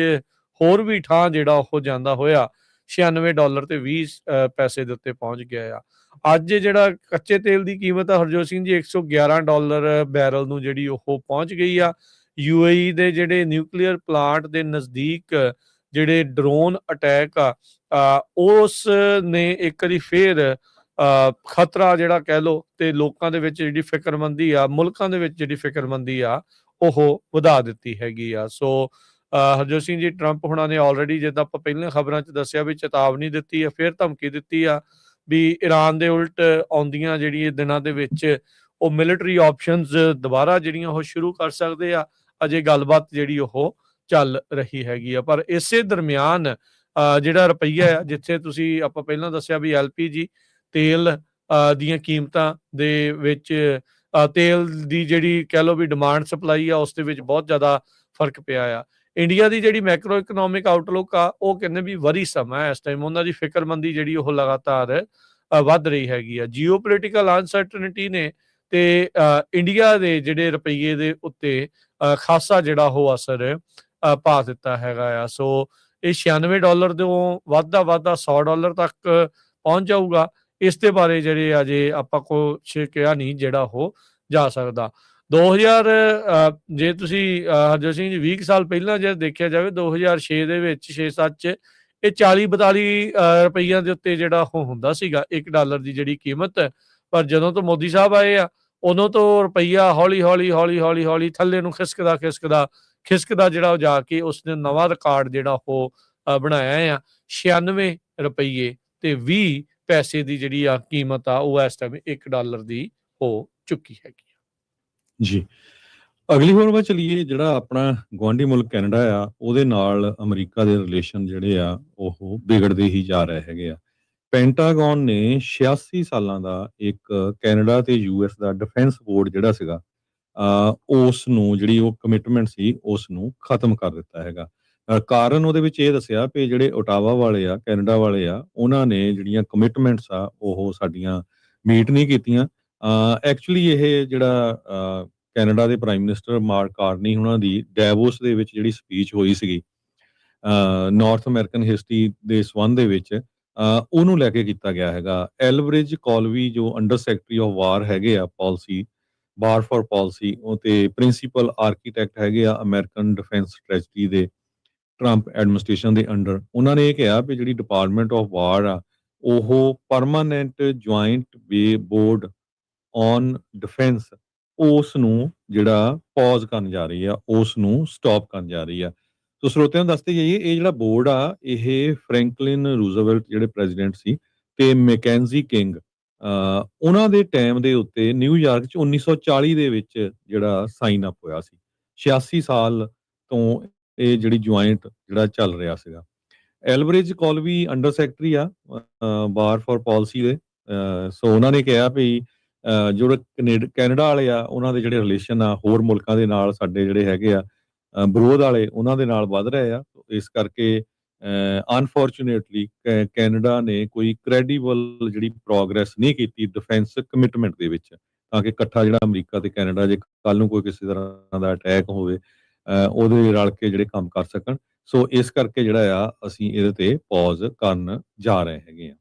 ਹੋਰ ਵੀ ਠਾਂ ਜਿਹੜਾ ਉਹ ਜਾਂਦਾ ਹੋਇਆ $96 ਤੇ 20 ਪੈਸੇ ਦੇ ਉੱਤੇ ਪਹੁੰਚ ਗਿਆ ਆ। ਅੱਜ ਜਿਹੜਾ ਕੱਚੇ ਤੇਲ ਦੀ ਕੀਮਤ ਆ ਹਰਜੋਤ ਸਿੰਘ ਜੀ $111 ਬੈਰਲ ਨੂੰ ਜਿਹੜੀ ਉਹ ਪਹੁੰਚ ਗਈ ਆ। UAE ਦੇ ਜਿਹੜੇ ਨਿਊਕਲੀਅਰ ਪਲਾਂਟ ਦੇ ਨਜ਼ਦੀਕ ਜਿਹੜੇ ਡਰੋਨ ਅਟੈਕ ਆ ਉਸ ਨੇ ਇੱਕ ਵਾਰੀ ਫੇਰ ਖਤਰਾ ਜਿਹੜਾ ਕਹਿ ਲਓ ਤੇ ਲੋਕਾਂ ਦੇ ਵਿੱਚ ਜਿਹੜੀ ਫਿਕਰਮੰਦੀ ਆ, ਮੁਲਕਾਂ ਦੇ ਵਿੱਚ ਜਿਹੜੀ ਫਿਕਰਮੰਦੀ ਆ ਉਹ ਵਧਾ ਦਿੱਤੀ ਹੈਗੀ ਆ। ਸੋ ਹਰਜੋਤ ਸਿੰਘ ਜੀ ਟਰੰਪ ਹੁਣਾਂ ਨੇ ਆਲਰੇਡੀ, ਜਿੱਦਾਂ ਆਪਾਂ ਪਹਿਲਾਂ ਖਬਰਾਂ 'ਚ ਦੱਸਿਆ, ਵੀ ਚੇਤਾਵਨੀ ਦਿੱਤੀ ਆ, ਫਿਰ ਧਮਕੀ ਦਿੱਤੀ ਆ ਵੀ ਇਰਾਨ ਦੇ ਉਲਟ ਆਉਂਦੀਆਂ ਜਿਹੜੀ ਦਿਨਾਂ ਦੇ ਵਿੱਚ ਉਹ ਮਿਲਟਰੀ ਆਪਸ਼ਨਸ ਦੁਬਾਰਾ ਜਿਹੜੀਆਂ ਉਹ ਸ਼ੁਰੂ ਕਰ ਸਕਦੇ ਆ। ਅਜੇ ਗੱਲਬਾਤ ਜਿਹੜੀ ਉਹ ਚੱਲ ਰਹੀ ਹੈਗੀ ਆ। ਪਰ ਇਸੇ ਦਰਮਿਆਨ ਜਿਹੜਾ ਰੁਪਈਆ ਆ, ਜਿੱਥੇ ਤੁਸੀਂ ਆਪਾਂ ਪਹਿਲਾਂ ਦੱਸਿਆ ਵੀ LPG ਤੇਲ ਦੀਆਂ ਕੀਮਤਾਂ ਦੇ ਵਿੱਚ ਤੇਲ ਦੀ ਜਿਹੜੀ ਕਹਿ ਲਓ ਵੀ ਡਿਮਾਂਡ ਸਪਲਾਈ ਆ, ਉਸ ਦੇ ਵਿੱਚ ਬਹੁਤ ਜ਼ਿਆਦਾ ਫਰਕ ਪਿਆ ਆ। ਇੰਡੀਆ ਦੀ ਜਿਹੜੀ ਮੈਕਰੋ ਇਕਨੋਮਿਕ ਆਊਟਲੁੱਕ ਆ ਉਹ ਕਹਿੰਦੇ ਵੀ ਵਰੀਸਮ ਹੈ ਇਸ ਟਾਈਮ, ਉਹਨਾਂ ਦੀ ਫਿਕਰਮੰਦੀ ਜਿਹੜੀ ਉਹ ਲਗਾਤਾਰ ਵੱਧ ਰਹੀ ਹੈਗੀ ਆ। ਜੀਓਪੋਲੀਟੀਕਲ ਅਨਸਰਟਨਟੀ ਨੇ ਤੇ ਇੰਡੀਆ ਦੇ ਜਿਹੜੇ ਰੁਪਈਏ ਦੇ ਉੱਤੇ ਖਾਸਾ ਜਿਹੜਾ ਉਹ ਅਸਰ ਪਾ ਦਿੱਤਾ ਹੈਗਾ ਆ। ਸੋ ਇਹ $96 ਤੋਂ ਵੱਧਦਾ $100 ਤੱਕ ਪਹੁੰਚ ਜਾਊਗਾ। ਇਸ ਦੇ ਬਾਰੇ ਜਿਹੜੇ ਅਜੇ ਆਪਾਂ ਕੁਛ ਕਿਹਾ ਨਹੀਂ ਜਿਹੜਾ ਉਹ ਜਾ ਸਕਦਾ। 2000 ਜੇ ਤੁਸੀਂ ਹਰਜੋਤ ਸਿੰਘ ਜੀ 20 ਸਾਲ ਪਹਿਲਾਂ ਜੇ ਦੇਖਿਆ ਜਾਵੇ, 2006 ਦੇ ਵਿੱਚ 6-7 ਚ ਇਹ 40-42 ਰੁਪਈਆਂ ਦੇ ਉੱਤੇ ਜਿਹੜਾ ਉਹ ਹੁੰਦਾ ਸੀਗਾ $1 ਦੀ ਜਿਹੜੀ ਕੀਮਤ। ਪਰ ਜਦੋਂ ਤੋਂ ਮੋਦੀ ਸਾਹਿਬ ਆਏ ਆ, ਉਦੋਂ ਤੋਂ ਰੁਪਈਆ ਹੌਲੀ ਥੱਲੇ ਨੂੰ ਖਿਸਕਦਾ ਜਿਹੜਾ ਉਹ ਜਾ ਕੇ ਉਸਨੇ ਨਵਾਂ ਰਿਕਾਰਡ ਜਿਹੜਾ ਉਹ ਬਣਾਇਆ ਆ। $96 ਤੇ 20 ਪੈਸੇ ਦੀ ਜਿਹੜੀ ਆ ਕੀਮਤ ਆ ਉਹ ਇਸ ਟਾਈਮ $1 ਦੀ ਹੋ ਚੁੱਕੀ ਹੈਗੀ ਜੀ। ਅਗਲੀ ਖਬਰ ਵੱਲ ਚਲੀਏ। ਜਿਹੜਾ ਆਪਣਾ ਗੁਆਂਢੀ ਮੁਲਕ ਕੈਨੇਡਾ ਆ, ਉਹਦੇ ਨਾਲ ਅਮਰੀਕਾ ਦੇ ਰਿਲੇਸ਼ਨ ਜਿਹੜੇ ਆ ਉਹ ਵਿਗੜਦੇ ਹੀ ਜਾ ਰਹੇ ਹੈਗੇ ਆ। ਪੈਂਟਾਗਨ ਨੇ 86 ਸਾਲਾਂ ਦਾ ਇੱਕ ਕੈਨੇਡਾ ਤੇ US ਦਾ ਡਿਫੈਂਸ ਬੋਰਡ ਜਿਹੜਾ ਸੀਗਾ ਉਸ ਨੂੰ ਜਿਹੜੀ ਉਹ ਕਮਿਟਮੈਂਟ ਸੀ ਉਸ ਨੂੰ ਖਤਮ ਕਰ ਦਿੱਤਾ ਹੈਗਾ। ਕਾਰਨ ਉਹਦੇ ਵਿੱਚ ਇਹ ਦੱਸਿਆ ਵੀ ਜਿਹੜੇ ਓਟਾਵਾ ਵਾਲੇ ਆ, ਕੈਨੇਡਾ ਵਾਲੇ ਆ, ਉਹਨਾਂ ਨੇ ਜਿਹੜੀਆਂ ਕਮਿਟਮੈਂਟਸ ਆ ਉਹ ਸਾਡੀਆਂ ਮੀਟ ਨਹੀਂ ਕੀਤੀਆਂ। ਐਕਚੁਅਲੀ ਇਹ ਜਿਹੜਾ ਕੈਨੇਡਾ ਦੇ ਪ੍ਰਾਈਮ ਮਿਨਿਸਟਰ ਮਾਰਕ ਕਾਰਨੀ ਉਹਨਾਂ ਦੀ ਡੈਵੋਸ ਦੇ ਵਿੱਚ ਜਿਹੜੀ ਸਪੀਚ ਹੋਈ ਸੀਗੀ ਨਾਰਥ ਅਮਰੀਕਨ ਹਿਸਟਰੀ ਦੇ ਸੰਬੰਧ ਦੇ ਵਿੱਚ, ਉਹਨੂੰ ਲੈ ਕੇ ਕੀਤਾ ਗਿਆ ਹੈਗਾ। ਐਲਬਰਿਜ ਕੋਲਵੀ ਜੋ ਅੰਡਰ ਸੈਕਟਰੀ ਆਫ ਵਾਰ ਹੈਗੇ ਆ ਪਾਲਿਸੀ, ਵਾਰ ਫॉर ਪਾਲਿਸੀ, ਉਹ ਤੇ ਪ੍ਰਿੰਸੀਪਲ ਆਰਕੀਟੈਕਟ ਹੈਗੇ ਆ ਅਮਰੀਕਨ ਡਿਫੈਂਸ ਸਟ੍ਰੈਟਜੀ ਦੇ ਟਰੰਪ ਐਡਮਿਨਿਸਟ੍ਰੇਸ਼ਨ ਦੇ ਅੰਡਰ। ਉਹਨਾਂ ਨੇ ਇਹ ਕਿਹਾ ਵੀ ਜਿਹੜੀ ਡਿਪਾਰਟਮੈਂਟ ਆਫ ਵਾਰ ਆ ਉਹ permanent joint board on defence ਉਸ ਨੂੰ ਜਿਹੜਾ ਪੌਜ਼ ਕਰਨ ਜਾ ਰਹੀ ਆ, ਉਸ ਨੂੰ ਸਟਾਪ ਕਰਨ ਜਾ ਰਹੀ ਆ। ਸੋ ਸਰੋਤਿਆਂ ਨੂੰ ਦੱਸਦੇ ਜਾਈਏ, ਇਹ ਜਿਹੜਾ ਬੋਰਡ ਆ ਇਹ ਫਰੈਂਕਲਿਨ ਰੂਜ਼ਵੈਲਟ ਜਿਹੜੇ ਪ੍ਰੈਜ਼ੀਡੈਂਟ ਸੀ ਤੇ ਮੈਕੈਂਜੀ ਕਿੰਗ, ਉਹਨਾਂ ਦੇ ਟਾਈਮ ਦੇ ਉੱਤੇ ਨਿਊਯਾਰਕ 'ਚ 1940 ਦੇ ਵਿੱਚ ਜਿਹੜਾ ਸਾਈਨ ਅਪ ਹੋਇਆ ਸੀ। 86 ਸਾਲ ਤੋਂ ਇਹ ਜਿਹੜੀ ਜੁਆਇੰਟ ਜਿਹੜਾ ਚੱਲ ਰਿਹਾ ਸੀਗਾ। ਐਲਬਰਿਜ ਕੋਲਵੀ ਅੰਡਰ ਸੈਕਟਰੀ ਆ ਵਾਰ ਫॉर ਪਾਲਿਸੀ ਦੇ। ਸੋ ਉਹਨਾਂ ਨੇ ਕਿਹਾ ਵੀ ਜਿਹੜੇ ਕੈਨੇਡਾ ਵਾਲੇ ਆ ਉਹਨਾਂ ਦੇ ਜਿਹੜੇ ਰਿਲੇਸ਼ਨ ਆ ਹੋਰ ਮੁਲਕਾਂ ਦੇ ਨਾਲ, ਸਾਡੇ ਜਿਹੜੇ ਹੈਗੇ ਆ ਵਿਰੋਧ ਵਾਲੇ, ਉਹਨਾਂ ਦੇ ਨਾਲ ਵੱਧ ਰਹੇ ਆ। ਇਸ ਕਰਕੇ ਅਨਫੋਰਚੂਨੇਟਲੀ ਕੈਨੇਡਾ ਨੇ ਕੋਈ ਕ੍ਰੈਡੀਬਲ ਜਿਹੜੀ ਪ੍ਰੋਗਰੈਸ ਨਹੀਂ ਕੀਤੀ ਡਿਫੈਂਸ ਕਮਿਟਮੈਂਟ ਦੇ ਵਿੱਚ, ਤਾਂ ਕਿ ਇਕੱਠਾ ਜਿਹੜਾ ਅਮਰੀਕਾ ਤੇ ਕੈਨੇਡਾ ਜੇ ਕੱਲ ਨੂੰ ਕੋਈ ਕਿਸੇ ਤਰ੍ਹਾਂ ਦਾ ਅਟੈਕ ਹੋਵੇ ਉਹਦੇ ਰਲ ਕੇ ਜਿਹੜੇ ਕੰਮ ਕਰ ਸਕਣ। ਸੋ ਇਸ ਕਰਕੇ ਜਿਹੜਾ ਆ ਅਸੀਂ ਇਹਦੇ ਤੇ ਪੌਜ਼ ਕਰਨ ਜਾ ਰਹੇ ਹੈਗੇ ਆ।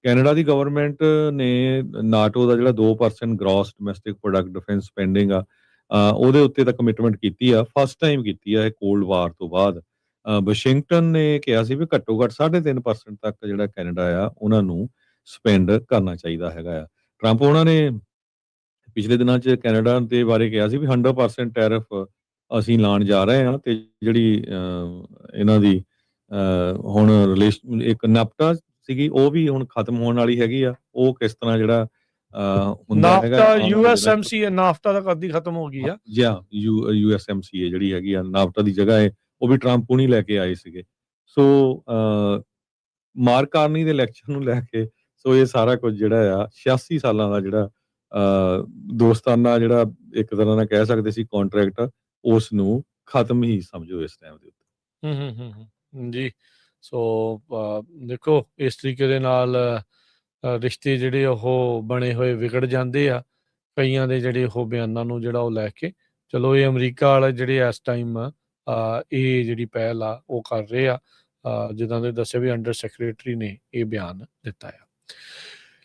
ਕੈਨੇਡਾ ਦੀ ਗਵਰਨਮੈਂਟ ਨੇ ਨਾਟੋ ਦਾ ਜਿਹੜਾ 2% gross domestic product defence spending ਆ ਉਹਦੇ ਉੱਤੇ ਤਾਂ ਕਮਿਟਮੈਂਟ ਕੀਤੀ ਆ, ਫਸਟ ਟਾਈਮ ਕੀਤੀ ਆ ਇਹ ਕੋਲਡ ਵਾਰ ਤੋਂ ਬਾਅਦ। ਵਾਸ਼ਿੰਗਟਨ ਨੇ ਕਿਹਾ ਸੀ ਵੀ ਘੱਟੋ ਘੱਟ 3.5% ਤੱਕ ਜਿਹੜਾ ਕੈਨੇਡਾ ਆ ਉਹਨਾਂ ਨੂੰ ਸਪੈਂਡ ਕਰਨਾ ਚਾਹੀਦਾ ਹੈਗਾ ਆ। ਟਰੰਪ ਉਹਨਾਂ ਨੇ ਪਿਛਲੇ ਦਿਨਾਂ 'ਚ ਕੈਨੇਡਾ ਦੇ ਬਾਰੇ ਕਿਹਾ ਸੀ ਵੀ 100% ਟੈਰਿਫ ਅਸੀਂ ਲਾਉਣ ਜਾ ਰਹੇ ਹਾਂ, ਤੇ ਜਿਹੜੀ ਇਹਨਾਂ ਦੀ ਹੁਣ ਰਿਲੇਸ਼ਨ ਇੱਕ ਨੈਫਟਾ ਸੀਗੀ ਉਹ ਵੀ ਹੁਣ ਖਤਮ ਹੋਣ ਵਾਲੀ ਹੈਗੀ ਆ। ਉਹ ਕਿਸ ਤਰ੍ਹਾਂ ਜਿਹੜਾ ਹੁੰਦਾ ਹੈਗਾ ਨਾਫਟਾ USMCA ਨਾਫਟਾ ਦਾ ਕਦੀ ਖਤਮ ਹੋ ਗਈ ਆ ਜਾਂ USMCA ਜਿਹੜੀ ਹੈਗੀ ਆ ਨਾਫਟਾ ਦੀ ਜਗ੍ਹਾ ਹੈ, ਉਹ ਵੀ ਟਰੰਪ ਹੁਣੀ ਲੈ ਕੇ ਆਏ ਸੀਗੇ। ਸੋ ਮਾਰਕ ਕਾਰਨੀ ਦੇ ਇਲੈਕਸ਼ਨ ਨੂੰ ਲੈ ਕੇ ਸੋ ਇਹ ਸਾਰਾ ਕੁਝ ਜਿਹੜਾ ਆ 86 ਸਾਲਾਂ ਦਾ ਜਿਹੜਾ ਦੋਸਤਾਨਾ ਜਿਹੜਾ ਇੱਕ ਤਰ੍ਹਾਂ ਨਾਲ ਕਹਿ ਸਕਦੇ ਸੀ ਕੰਟਰੈਕਟ, ਉਸ ਨੂੰ ਖਤਮ ਹੀ ਸਮਝੋ ਇਸ ਟਾਈਮ ਦੇ ਉੱਤੇ। ਜੀ। ਸੋ ਦੇਖੋ ਇਸ ਤਰੀਕੇ ਦੇ ਨਾਲ ਰਿਸ਼ਤੇ ਜਿਹੜੇ ਉਹ ਬਣੇ ਹੋਏ ਵਿਗੜ ਜਾਂਦੇ ਆ ਕਈਆਂ ਦੇ ਜਿਹੜੇ ਉਹ ਬਿਆਨਾਂ ਨੂੰ ਜਿਹੜਾ ਉਹ ਲੈ ਕੇ। ਚਲੋ ਇਹ ਅਮਰੀਕਾ ਵਾਲੇ ਜਿਹੜੇ ਇਸ ਟਾਈਮ ਇਹ ਜਿਹੜੀ ਪਹਿਲ ਆ ਉਹ ਕਰ ਰਹੇ ਆ, ਜਿੱਦਾਂ ਦੇ ਦੱਸਿਆ ਵੀ ਅੰਡਰ ਸੈਕਟਰੀ ਨੇ ਇਹ ਬਿਆਨ ਦਿੱਤਾ ਆ।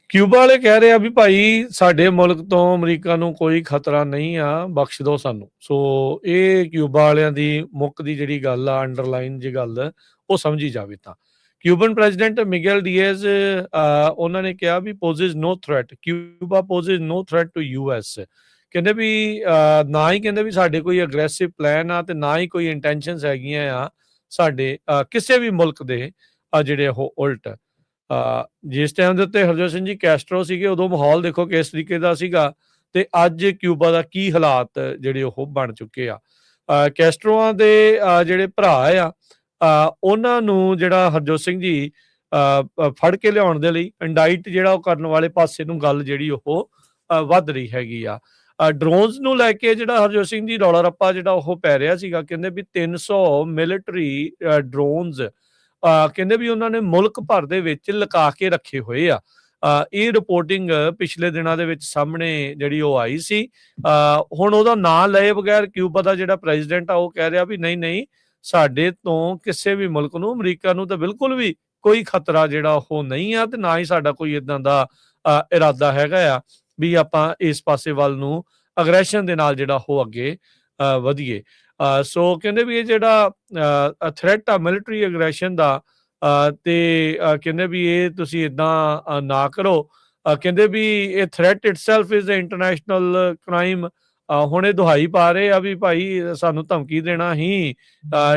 ਕਿਊਬਾ ਵਾਲੇ ਕਹਿ ਰਹੇ ਆ ਵੀ ਭਾਈ ਸਾਡੇ ਮੁਲਕ ਤੋਂ ਅਮਰੀਕਾ ਨੂੰ ਕੋਈ ਖਤਰਾ ਨਹੀਂ ਆ, ਬਖਸ਼ ਦਿਓ ਸਾਨੂੰ। ਸੋ ਇਹ ਕਿਊਬਾ ਵਾਲਿਆਂ ਦੀ ਮੁੱਖ ਦੀ ਜਿਹੜੀ ਗੱਲ ਆ, ਅੰਡਰਲਾਈਨ ਜੀ ਗੱਲ ਉਹ ਸਮਝੀ ਜਾਵੇ ਤਾਂ ਕਿਊਬਨ ਪ੍ਰੈਜ਼ੀਡੈਂਟ ਮਿਗੇਲ ਡੀਏਜ਼ ਉਹਨਾਂ ਨੇ ਕਿਹਾ ਵੀ poses no threat, Cuba poses no threat to US। ਕਹਿੰਦੇ ਵੀ ਨਾ ਹੀ ਕਹਿੰਦੇ ਵੀ ਸਾਡੇ ਕੋਈ ਅਗਰੈਸਿਵ ਪਲਾਨ ਆ ਤੇ ਨਾ ਹੀ ਕੋਈ ਇੰਟੈਂਸ਼ਨਸ ਹੈਗੀਆਂ ਆ ਸਾਡੇ ਕਿਸੇ ਵੀ ਮੁਲਕ ਦੇ ਜਿਹੜੇ ਉਹ ਉਲਟ। ਜਿਸ ਟਾਈਮ ਦੇ ਉੱਤੇ ਹਰਜੋਤ ਸਿੰਘ ਜੀ ਕੈਸਟਰੋ ਸੀਗੇ ਉਦੋਂ ਮਾਹੌਲ ਦੇਖੋ ਕਿਸ ਤਰੀਕੇ ਦਾ ਸੀਗਾ ਤੇ ਅੱਜ ਕਿਊਬਾ ਦਾ ਕੀ ਹਾਲਾਤ ਜਿਹੜੇ ਉਹ ਬਣ ਚੁੱਕੇ ਆ। ਕੈਸਟਰੋਆਂ ਦੇ ਜਿਹੜੇ ਭਰਾ ਆ ਉਹਨਾਂ ਨੂੰ ਜਿਹੜਾ ਹਰਜੋਤ ਸਿੰਘ ਜੀ ਫੜ ਕੇ ਲਿਆਉਣ ਦੇ ਲਈ ਇੰਡਾਈਟ ਜਿਹੜਾ ਉਹ ਕਰਨ ਵਾਲੇ ਪਾਸੇ ਨੂੰ ਗੱਲ ਜਿਹੜੀ ਉਹ ਵੱਧ ਰਹੀ ਹੈਗੀ ਆ। ਡਰੋਨਸ ਨੂੰ ਲੈ ਕੇ ਜਿਹੜਾ ਹਰਜੋਤ ਸਿੰਘ ਜੀ ਰੌਲਾ ਰੱਪਾ ਜਿਹੜਾ ਉਹ ਪੈ ਰਿਹਾ ਸੀਗਾ, ਕਹਿੰਦੇ ਵੀ 300 ਮਿਲਟਰੀ ਡਰੋਨਸ ਕਹਿੰਦੇ ਵੀ ਉਹਨਾਂ ਨੇ ਮੁਲਕ ਭਰ ਦੇ ਵਿੱਚ ਲੁਕਾ ਕੇ ਰੱਖੇ ਹੋਏ ਆ। ਇਹ ਰਿਪੋਰਟਿੰਗ ਪਿਛਲੇ ਦਿਨਾਂ ਦੇ ਵਿੱਚ ਸਾਹਮਣੇ ਜਿਹੜੀ ਉਹ ਆਈ ਸੀ। ਹੁਣ ਉਹਦਾ ਨਾਂ ਲਏ ਬਗੈਰ ਕਿਊਬਾ ਦਾ ਜਿਹੜਾ ਪ੍ਰੈਜ਼ੀਡੈਂਟ ਆ ਉਹ ਕਹਿ ਰਿਹਾ ਵੀ ਨਹੀਂ ਸਾਡੇ ਤੋਂ ਕਿਸੇ ਵੀ ਮੁਲਕ ਨੂੰ, ਅਮਰੀਕਾ ਨੂੰ ਤਾਂ ਬਿਲਕੁਲ ਵੀ ਕੋਈ ਖਤਰਾ ਜਿਹੜਾ ਉਹ ਨਹੀਂ ਆ ਤੇ ਨਾ ਹੀ ਸਾਡਾ ਕੋਈ ਇਦਾਂ ਦਾ ਇਰਾਦਾ ਹੈਗਾ ਆ ਵੀ ਆਪਾਂ ਇਸ ਪਾਸੇ ਵੱਲ ਨੂੰ ਅਗਰੈਸ਼ਨ ਦੇ ਨਾਲ ਜਿਹੜਾ ਉਹ ਅੱਗੇ ਵਧੀਏ। ਸੋ ਕਹਿੰਦੇ ਵੀ ਇਹ ਜਿਹੜਾ ਥ੍ਰੈਟ ਆ ਮਿਲਟਰੀ ਅਗਰੈਸ਼ਨ ਦਾ ਤੇ ਕਹਿੰਦੇ ਵੀ ਇਹ ਤੁਸੀਂ ਇਦਾਂ ਨਾ ਕਰੋ। ਕਹਿੰਦੇ ਵੀ ਇਹ threat itself is a international crime. ਹੁਣ ਇਹ ਦੁਹਾਈ ਪਾ ਰਹੇ ਆ ਵੀ ਭਾਈ ਸਾਨੂੰ ਧਮਕੀ ਦੇਣਾ ਹੀ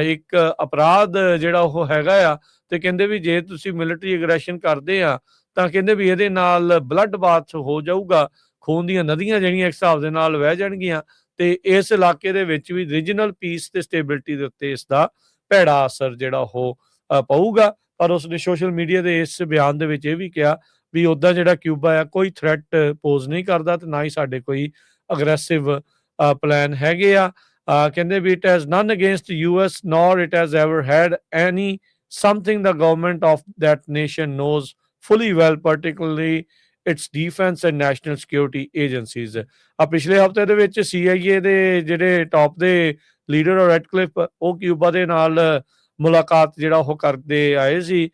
ਇੱਕ ਅਪਰਾਧ ਜਿਹੜਾ ਉਹ ਹੈਗਾ ਆ। ਤੇ ਕਹਿੰਦੇ ਵੀ ਜੇ ਤੁਸੀਂ ਮਿਲਟਰੀ ਅਗਰੈਸ਼ਨ ਕਰਦੇ ਆ ਤਾਂ ਕਹਿੰਦੇ ਵੀ ਇਹਦੇ ਨਾਲ ਬਲੱਡ ਬਾਥ ਹੋ ਜਾਊਗਾ, ਖੂਨ ਦੀਆਂ ਨਦੀਆਂ ਜਿਹੜੀਆਂ ਇੱਕ ਹਿਸਾਬ ਦੇ ਨਾਲ ਵਹਿ ਜਾਣਗੀਆਂ ਤੇ ਇਸ ਇਲਾਕੇ ਦੇ ਵਿੱਚ ਵੀ ਰੀਜਨਲ ਪੀਸ ਤੇ ਸਟੇਬਿਲਿਟੀ ਦੇ ਉੱਤੇ ਇਸ ਦਾ ਭੈੜਾ ਅਸਰ ਜਿਹੜਾ ਉਹ ਪਊਗਾ। ਪਰ ਉਸਨੇ ਸੋਸ਼ਲ ਮੀਡੀਆ ਦੇ ਇਸ ਬਿਆਨ ਦੇ ਵਿੱਚ ਇਹ ਵੀ ਕਿਹਾ ਵੀ ਉੱਦਾਂ ਜਿਹੜਾ ਕਿਊਬਾ ਆ ਕੋਈ ਥ੍ਰੈਟ ਪੋਜ਼ ਨਹੀਂ ਕਰਦਾ ਤੇ ਨਾ ਹੀ ਸਾਡੇ ਕੋਈ ਅਗਰੈਸਿਵ ਪਲਾਨ ਹੈਗੇ ਆ। ਕਹਿੰਦੇ ਵੀ it has none against US nor it has ever had any something the government of that nation knows fully well, particularly its defense and national security agencies. ਪਿਛਲੇ ਹਫਤੇ ਦੇ ਵਿੱਚ CIA ਦੇ ਜਿਹੜੇ ਟੌਪ ਦੇ ਲੀਡਰ ਰੈਡਕਲਿਫ ਉਹ Cuba ਦੇ ਨਾਲ ਮੁਲਾਕਾਤ ਜਿਹੜਾ ਉਹ ਕਰਦੇ ਆਏ ਸੀ।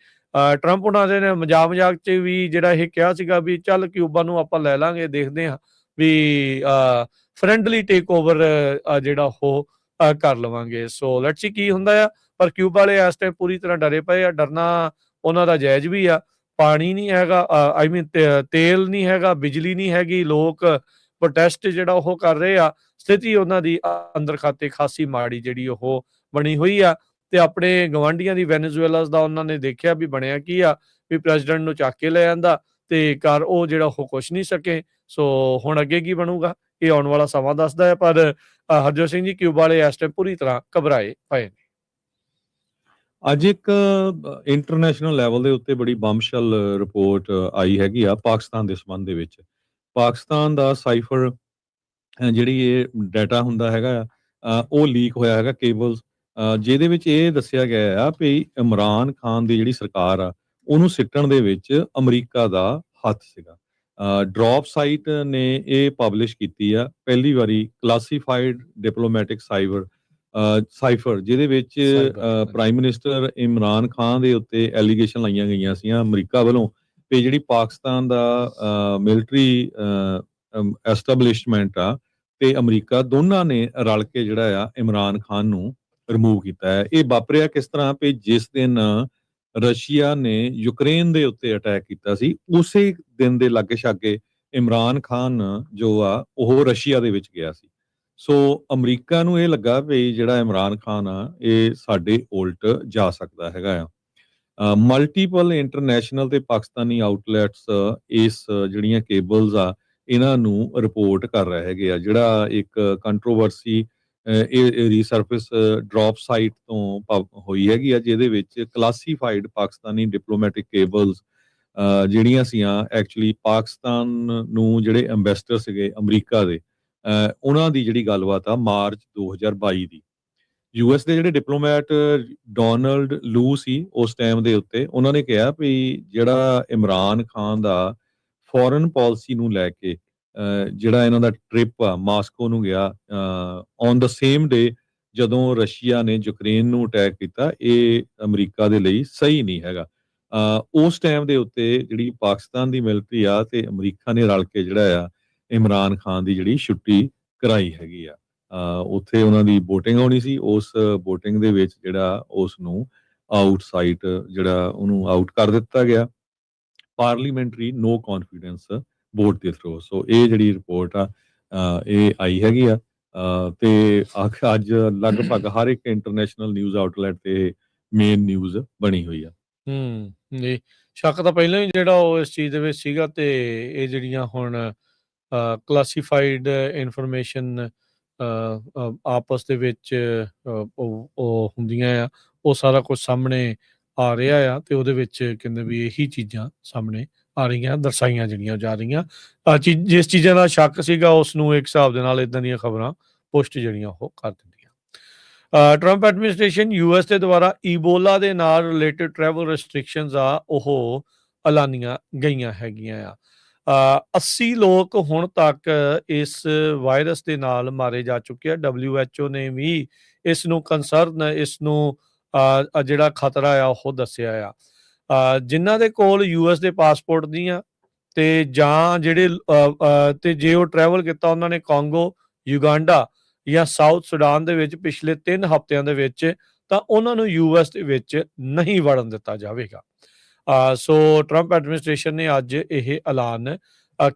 ਟਰੰਪ ਉਹਨਾਂ ਦੇ ਨੇ ਮਜ਼ਾਕ 'ਚ ਵੀ ਜਿਹੜਾ ਇਹ ਕਿਹਾ ਸੀਗਾ ਵੀ ਚੱਲ ਕਿਊਬਾ ਨੂੰ ਆਪਾਂ ਲੈ ਲਾਂਗੇ, ਦੇਖਦੇ ਹਾਂ ਵੀ ਫਰੈਂਡਲੀ ਟੇਕ ਓਵਰ ਜਿਹੜਾ ਉਹ ਕਰ ਲਵਾਂਗੇ। ਸੋ ਲੈਟਸ ਸੀ ਕੀ ਹੁੰਦਾ ਆ। ਪਰ ਕਿਊਬਾ ਵਾਲੇ ਇਸ ਟਾਈਮ ਪੂਰੀ ਤਰ੍ਹਾਂ ਡਰੇ ਪਏ ਆ। ਡਰਨਾ ਉਹਨਾਂ ਦਾ ਜਾਇਜ਼ ਵੀ ਆ। ਪਾਣੀ ਨਹੀਂ ਹੈਗਾ, ਆਈ ਮੀਨ ਤੇਲ ਨਹੀਂ ਹੈਗਾ, ਬਿਜਲੀ ਨਹੀਂ ਹੈਗੀ, ਲੋਕ ਪ੍ਰੋਟੈਸਟ ਜਿਹੜਾ ਉਹ ਕਰ ਰਹੇ ਆ। ਸਥਿਤੀ ਉਹਨਾਂ ਦੀ ਅੰਦਰ ਖਾਤੇ ਖਾਸੀ ਮਾੜੀ ਜਿਹੜੀ ਉਹ ਬਣੀ ਹੋਈ ਆ। ਤੇ ਆਪਣੇ ਗਵਾਂਢੀਆਂ ਦੀ ਵੈਨੇਜ਼ੁਏਲਾ ਦਾ ਉਹਨਾਂ ਨੇ ਦੇਖਿਆ ਵੀ ਬਣਿਆ ਕੀ ਆ, ਵੀ ਪ੍ਰੈਜ਼ੀਡੈਂਟ ਨੂੰ ਚੱਕ ਕੇ ਲੈ ਜਾਂਦਾ ਤੇ ਕਰ ਉਹ ਜਿਹੜਾ ਉਹ ਕੁਛ ਨਹੀਂ ਸਕੇ। ਸੋ ਹੁਣ ਅੱਗੇ ਕੀ ਬਣੂਗਾ ਇਹ ਆਉਣ ਵਾਲਾ ਸਮਾਂ ਦੱਸਦਾ ਹੈ। ਪਰ ਹਰਜੋਤ ਸਿੰਘ ਜੀ ਕਿਊਬਾ ਵਾਲੇ ਇਸ ਟਾਈਮ ਪੂਰੀ ਤਰ੍ਹਾਂ ਘਬਰਾਏ ਪਏ ਨੇ। ਅੱਜ ਇੱਕ ਇੰਟਰਨੈਸ਼ਨਲ ਲੈਵਲ ਦੇ ਉੱਤੇ ਬੜੀ ਬੰਬਸ਼ੈਲ ਰਿਪੋਰਟ ਆਈ ਹੈਗੀ ਆ ਪਾਕਿਸਤਾਨ ਦੇ ਸੰਬੰਧ ਦੇ ਵਿੱਚ। ਪਾਕਿਸਤਾਨ ਦਾ ਸਾਈਫਰ ਜਿਹੜੀ ਇਹ ਡਾਟਾ ਹੁੰਦਾ ਹੈਗਾ ਉਹ ਲੀਕ ਹੋਇਆ ਹੈਗਾ ਕੇਬਲਸ, ਜਿਹਦੇ ਵਿੱਚ ਇਹ ਦੱਸਿਆ ਗਿਆ ਆ ਵੀ ਇਮਰਾਨ ਖਾਨ ਦੀ ਜਿਹੜੀ ਸਰਕਾਰ ਆ ਉਹਨੂੰ ਸਿੱਟਣ ਦੇ ਵਿੱਚ ਅਮਰੀਕਾ ਦਾ ਹੱਥ ਸੀਗਾ। ਡਰੌਪ ਸਾਈਟ ਨੇ ਇਹ ਪਬਲਿਸ਼ ਕੀਤੀ ਆ ਪਹਿਲੀ ਵਾਰੀ ਕਲਾਸੀਫਾਈਡ ਡਿਪਲੋਮੈਟਿਕ ਸਾਈਫਰ, ਜਿਹਦੇ ਵਿੱਚ ਪ੍ਰਾਈਮ ਮਿਨਿਸਟਰ ਇਮਰਾਨ ਖਾਨ ਦੇ ਉੱਤੇ ਐਲੀਗੇਸ਼ਨ ਲਾਈਆਂ ਗਈਆਂ ਸੀਆਂ ਅਮਰੀਕਾ ਵੱਲੋਂ ਵੀ ਜਿਹੜੀ ਪਾਕਿਸਤਾਨ ਦਾ ਮਿਲਟਰੀ ਐਸਟੈਬਲਿਸ਼ਮੈਂਟ ਆ ਤੇ ਅਮਰੀਕਾ ਦੋਨਾਂ ਨੇ ਰਲ ਕੇ ਜਿਹੜਾ ਆ ਇਮਰਾਨ ਖਾਨ ਨੂੰ ਰਿਮੂਵ ਕੀਤਾ ਹੈ। ਇਹ ਵਾਪਰਿਆ ਕਿਸ ਤਰ੍ਹਾਂ ਵੀ ਜਿਸ ਦਿਨ ਰਸ਼ੀਆ ਨੇ ਯੂਕਰੇਨ ਦੇ ਉੱਤੇ ਅਟੈਕ ਕੀਤਾ ਸੀ ਉਸੇ ਦਿਨ ਦੇ ਲਾਗੇ ਛਾਗੇ ਇਮਰਾਨ ਖਾਨ ਜੋ ਆ ਉਹ ਰਸ਼ੀਆ ਦੇ ਵਿੱਚ ਗਿਆ ਸੀ। ਸੋ ਅਮਰੀਕਾ ਨੂੰ ਇਹ ਲੱਗਾ ਵੀ ਜਿਹੜਾ ਇਮਰਾਨ ਖਾਨ ਆ ਇਹ ਸਾਡੇ ਉਲਟ ਜਾ ਸਕਦਾ ਹੈਗਾ ਆ। ਮਲਟੀਪਲ ਇੰਟਰਨੈਸ਼ਨਲ ਤੇ ਪਾਕਿਸਤਾਨੀ ਆਊਟਲੈਟਸ ਇਸ ਜਿਹੜੀਆਂ ਕੇਬਲਸ ਆ ਇਹਨਾਂ ਨੂੰ ਰਿਪੋਰਟ ਕਰ ਰਹੇ ਹੈਗੇ ਆ। ਜਿਹੜਾ ਇੱਕ ਕੰਟਰੋਵਰਸੀ ਇਹ ਰੀਸਰਫੇਸ ਡਰੌਪ ਸਾਈਟ ਤੋਂ ਹੋਈ ਹੈਗੀ ਆ, ਜਿਹਦੇ ਵਿੱਚ ਕਲਾਸੀਫਾਈਡ ਪਾਕਿਸਤਾਨੀ ਡਿਪਲੋਮੈਟਿਕ ਕੇਬਲਸ ਜਿਹੜੀਆਂ ਸੀਆਂ ਐਕਚੁਅਲੀ ਪਾਕਿਸਤਾਨ ਨੂੰ ਜਿਹੜੇ ਐਂਬੈਸਡਰ ਸੀਗੇ ਅਮਰੀਕਾ ਦੇ ਉਹਨਾਂ ਦੀ ਜਿਹੜੀ ਗੱਲਬਾਤ ਆ ਮਾਰਚ 2022 ਦੀ। US ਦੇ ਜਿਹੜੇ ਡਿਪਲੋਮੈਟ ਡੋਨਲਡ ਲੂ ਸੀ ਉਸ ਟਾਈਮ ਦੇ ਉੱਤੇ ਉਹਨਾਂ ਨੇ ਕਿਹਾ ਵੀ ਜਿਹੜਾ ਇਮਰਾਨ ਖਾਨ ਦਾ ਫੋਰਨ ਪਾਲਿਸੀ ਨੂੰ ਲੈ ਕੇ ਜਿਹੜਾ ਇਹਨਾਂ ਦਾ ਟ੍ਰਿਪ ਆ ਮਾਸਕੋ ਨੂੰ ਗਿਆ ਔਨ ਦਾ ਸੇਮ ਡੇ ਜਦੋਂ ਰਸ਼ੀਆ ਨੇ ਯੂਕਰੇਨ ਨੂੰ ਅਟੈਕ ਕੀਤਾ, ਇਹ ਅਮਰੀਕਾ ਦੇ ਲਈ ਸਹੀ ਨਹੀਂ ਹੈਗਾ। ਉਸ ਟਾਈਮ ਦੇ ਉੱਤੇ ਜਿਹੜੀ ਪਾਕਿਸਤਾਨ ਦੀ ਮਿਲਟਰੀ ਆ ਤੇ ਅਮਰੀਕਾ ਨੇ ਰਲ ਕੇ ਜਿਹੜਾ ਆ ਇਮਰਾਨ ਖਾਨ ਦੀ ਜਿਹੜੀ ਛੁੱਟੀ ਕਰਾਈ ਹੈਗੀ ਆ। ਉੱਥੇ ਉਹਨਾਂ ਦੀ ਵੋਟਿੰਗ ਹੋਣੀ ਸੀ, ਉਸ ਵੋਟਿੰਗ ਦੇ ਵਿੱਚ ਜਿਹੜਾ ਉਸ ਨੂੰ ਆਊਟਸਾਈਡ ਜਿਹੜਾ ਉਹਨੂੰ ਆਊਟ ਕਰ ਦਿੱਤਾ ਗਿਆ ਪਾਰਲੀਮੈਂਟਰੀ ਨੋ ਕੌਨਫੀਡੈਂਸ ਵੋਟ ਦੇ ਥਰੂ। ਸੋ ਇਹ ਜਿਹੜੀ ਰਿਪੋਰਟ ਆ ਇਹ ਆਈ ਹੈਗੀ ਆ ਤੇ ਅੱਜ ਲਗਭਗ ਹਰ ਇੱਕ ਇੰਟਰਨੈਸ਼ਨਲ ਨਿਊਜ਼ ਆਊਟਲੈਟ ਤੇ ਮੇਨ ਨਿਊਜ਼ ਬਣੀ ਹੋਈ ਆ। ਜੀ ਸ਼ੱਕ ਤਾਂ ਪਹਿਲਾਂ ਹੀ ਜਿਹੜਾ ਉਹ ਇਸ ਚੀਜ਼ ਦੇ ਵਿੱਚ ਸੀਗਾ ਤੇ ਇਹ ਜਿਹੜੀਆਂ ਹੁਣ ਕਲਾਸੀਫਾਈਡ ਇਨਫੋਰਮੇਸ਼ਨ ਆਪਸ ਦੇ ਵਿੱਚ ਉਹ ਹੁੰਦੀਆਂ ਆ, ਉਹ ਸਾਰਾ ਕੁਝ ਸਾਹਮਣੇ ਆ ਰਿਹਾ ਆ ਤੇ ਉਹਦੇ ਵਿੱਚ ਕਹਿੰਦੇ ਵੀ ਇਹੀ ਚੀਜ਼ਾਂ ਸਾਹਮਣੇ ਆ ਰਹੀਆਂ, ਦਰਸਾਈਆਂ ਜਿਹੜੀਆਂ ਜਾ ਰਹੀਆਂ। ਜਿਸ ਚੀਜ਼ਾਂ ਦਾ ਸ਼ੱਕ ਸੀਗਾ ਉਸ ਨੂੰ ਇੱਕ ਹਿਸਾਬ ਦੇ ਨਾਲ ਇਦਾਂ ਦੀਆਂ ਖਬਰਾਂ ਪੁਸ਼ਟ ਜਿਹੜੀਆਂ ਉਹ ਕਰ ਦਿੰਦੀਆਂ। ਟਰੰਪ ਐਡਮਿਨਿਸਟ੍ਰੇਸ਼ਨ US ਦੇ ਦੁਆਰਾ ਈਬੋਲਾ ਦੇ ਨਾਲ ਰਿਲੇਟਡ ਟਰੈਵਲ ਰੈਸਟ੍ਰਿਕਸ਼ਨਸ ਆ ਉਹ ਐਲਾਨੀਆਂ ਗਈਆਂ ਹੈਗੀਆਂ ਆ। 80 ਲੋਕ ਹੁਣ ਤੱਕ ਇਸ ਵਾਇਰਸ ਦੇ ਨਾਲ ਮਾਰੇ ਜਾ ਚੁੱਕੇ ਆ। WHO ਨੇ ਵੀ ਇਸ ਨੂੰ ਕੰਸਰਨ, ਇਸ ਨੂੰ ਜਿਹੜਾ ਖਤਰਾ ਆ ਉਹ ਦੱਸਿਆ ਆ। ਜਿਨ੍ਹਾਂ ਦੇ ਕੋਲ US ਦੇ ਪਾਸਪੋਰਟ ਨਹੀਂ ਆ ਤੇ ਜਾਂ ਜਿਹੜੇ ਤੇ ਜੇ ਉਹ ਟਰੈਵਲ ਕੀਤਾ ਉਹਨਾਂ ਨੇ ਕਾਂਗੋ, ਯੂਗਾਂਡਾ ਜਾਂ ਸਾਊਥ ਸੁਡਾਨ ਦੇ ਵਿੱਚ ਪਿਛਲੇ 3 ਹਫ਼ਤਿਆਂ ਦੇ ਵਿੱਚ, ਤਾਂ ਉਹਨਾਂ ਨੂੰ US ਦੇ ਵਿੱਚ ਨਹੀਂ ਵੜਨ ਦਿੱਤਾ ਜਾਵੇਗਾ। ਸੋ ਟਰੰਪ ਐਡਮਿਨਿਸਟ੍ਰੇਸ਼ਨ ਨੇ ਅੱਜ ਇਹ ਐਲਾਨ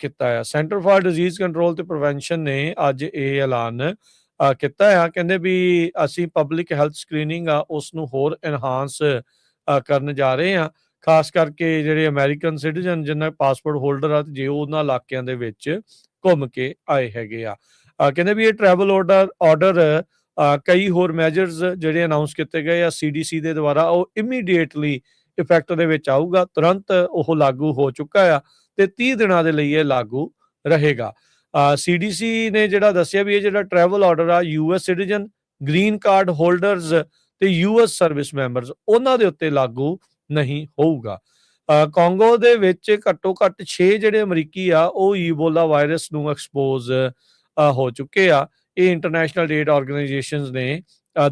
ਕੀਤਾ ਆ। ਸੈਂਟਰ ਫਾਰ ਡਿਜ਼ੀਜ਼ ਕੰਟਰੋਲ ਤੇ ਪ੍ਰੀਵੈਂਸ਼ਨ ਨੇ ਅੱਜ ਇਹ ਐਲਾਨ ਕੀਤਾ ਆ। ਕਹਿੰਦੇ ਵੀ ਅਸੀਂ ਪਬਲਿਕ ਹੈਲਥ ਸਕਰੀਨਿੰਗ ਆ ਉਸ ਨੂੰ ਹੋਰ ਐਨਹਾਂਸ ਕਰਨ ਜਾ ਰਹੇ ਆ, ਖਾਸ ਕਰਕੇ ਜਿਹੜੇ ਅਮਰੀਕਨ ਸਿਟੀਜ਼ਨ ਜਿਨ੍ਹਾਂ ਪਾਸਪੋਰਟ ਹੋਲਡਰ ਆ ਜੇ ਉਹਨਾਂ ਇਲਾਕਿਆਂ ਦੇ ਵਿੱਚ ਘੁੰਮ ਕੇ ਆਏ ਹੈਗੇ ਆ। ਕਹਿੰਦੇ ਵੀ ਇਹ ਟਰੈਵਲ ਆਰਡਰ ਕਈ ਹੋਰ ਮੈਜਰਸ ਜਿਹੜੇ ਅਨਾਉਂਸ ਕੀਤੇ ਗਏ ਆ CDC ਦੇ ਦੁਆਰਾ ਉਹ ਇਮੀਡੀਏਟਲੀ ਇਫੈਕਟ ਦੇ ਵਿੱਚ ਆਊਗਾ, ਤੁਰੰਤ ਉਹ ਲਾਗੂ ਹੋ ਚੁੱਕਾ ਆ ਤੇ 30 ਦਿਨਾਂ ਦੇ ਲਈ ਇਹ ਲਾਗੂ ਰਹੇਗਾ। CDC ਨੇ ਜਿਹੜਾ ਦੱਸਿਆ ਵੀ ਇਹ ਜਿਹੜਾ ਟਰੈਵਲ ਆਰਡਰ ਆ US citizen, green card holders ਤੇ US ਸਰਵਿਸ ਮੈਂਬਰਸ ਉਹਨਾਂ ਦੇ ਉੱਤੇ ਲਾਗੂ ਨਹੀਂ ਹੋਊਗਾ। ਕੋਂਗੋ ਦੇ ਵਿੱਚ ਘੱਟੋ ਘੱਟ 6 ਜਿਹੜੇ ਅਮਰੀਕੀ ਆ ਉਹ ਈਬੋਲਾ ਵਾਇਰਸ ਨੂੰ ਐਕਸਪੋਜ਼ ਹੋ ਚੁੱਕੇ ਆ। ਇਹ ਇੰਟਰਨੈਸ਼ਨਲ ਏਡ ਆਰਗੇਨਾਈਜੇਸ਼ਨਸ ਨੇ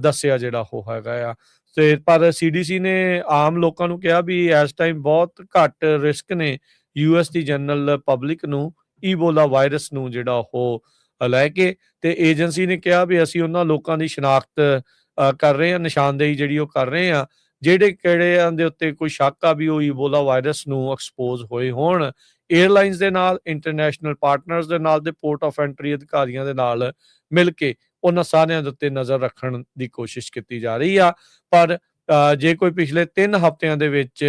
ਦੱਸਿਆ ਜਿਹੜਾ ਉਹ ਹੈਗਾ ਆ। ਤੇ ਪਰ CDC ਨੇ ਆਮ ਲੋਕਾਂ ਨੂੰ ਕਿਹਾ ਵੀ ਇਸ ਟਾਈਮ ਬਹੁਤ ਘੱਟ ਰਿਸਕ ਨੇ US ਦੀ ਜਨਰਲ ਪਬਲਿਕ ਨੂੰ ਈਬੋਲਾ ਵਾਇਰਸ ਨੂੰ ਜਿਹੜਾ ਉਹ ਲੈ ਕੇ। ਤੇ ਏਜੰਸੀ ਨੇ ਕਿਹਾ ਵੀ ਅਸੀਂ ਉਹਨਾਂ ਲੋਕਾਂ ਦੀ ਸ਼ਨਾਖਤ ਕਰ ਰਹੇ ਹਾਂ, ਨਿਸ਼ਾਨਦੇਹੀ ਜਿਹੜੀ ਉਹ ਕਰ ਰਹੇ ਆ ਜਿਹੜੇ ਕਿਹੜਿਆਂ ਦੇ ਉੱਤੇ ਕੋਈ ਸ਼ੱਕ ਆ ਵੀ ਉਹ ਈਬੋਲਾ ਵਾਇਰਸ ਨੂੰ ਐਕਸਪੋਜ਼ ਹੋਏ ਹੋਣ। ਏਅਰਲਾਈਨਸ ਦੇ ਨਾਲ, ਇੰਟਰਨੈਸ਼ਨਲ ਪਾਰਟਨਰਸ ਦੇ ਨਾਲ ਤੇ ਪੋਰਟ ਆਫ ਐਂਟਰੀ ਅਧਿਕਾਰੀਆਂ ਦੇ ਨਾਲ ਮਿਲ ਕੇ ਉਹਨਾਂ ਸਾਰਿਆਂ ਦੇ ਉੱਤੇ ਨਜ਼ਰ ਰੱਖਣ ਦੀ ਕੋਸ਼ਿਸ਼ ਕੀਤੀ ਜਾ ਰਹੀ ਆ। ਪਰ ਜੇ ਕੋਈ ਪਿਛਲੇ 3 ਹਫ਼ਤਿਆਂ ਦੇ ਵਿੱਚ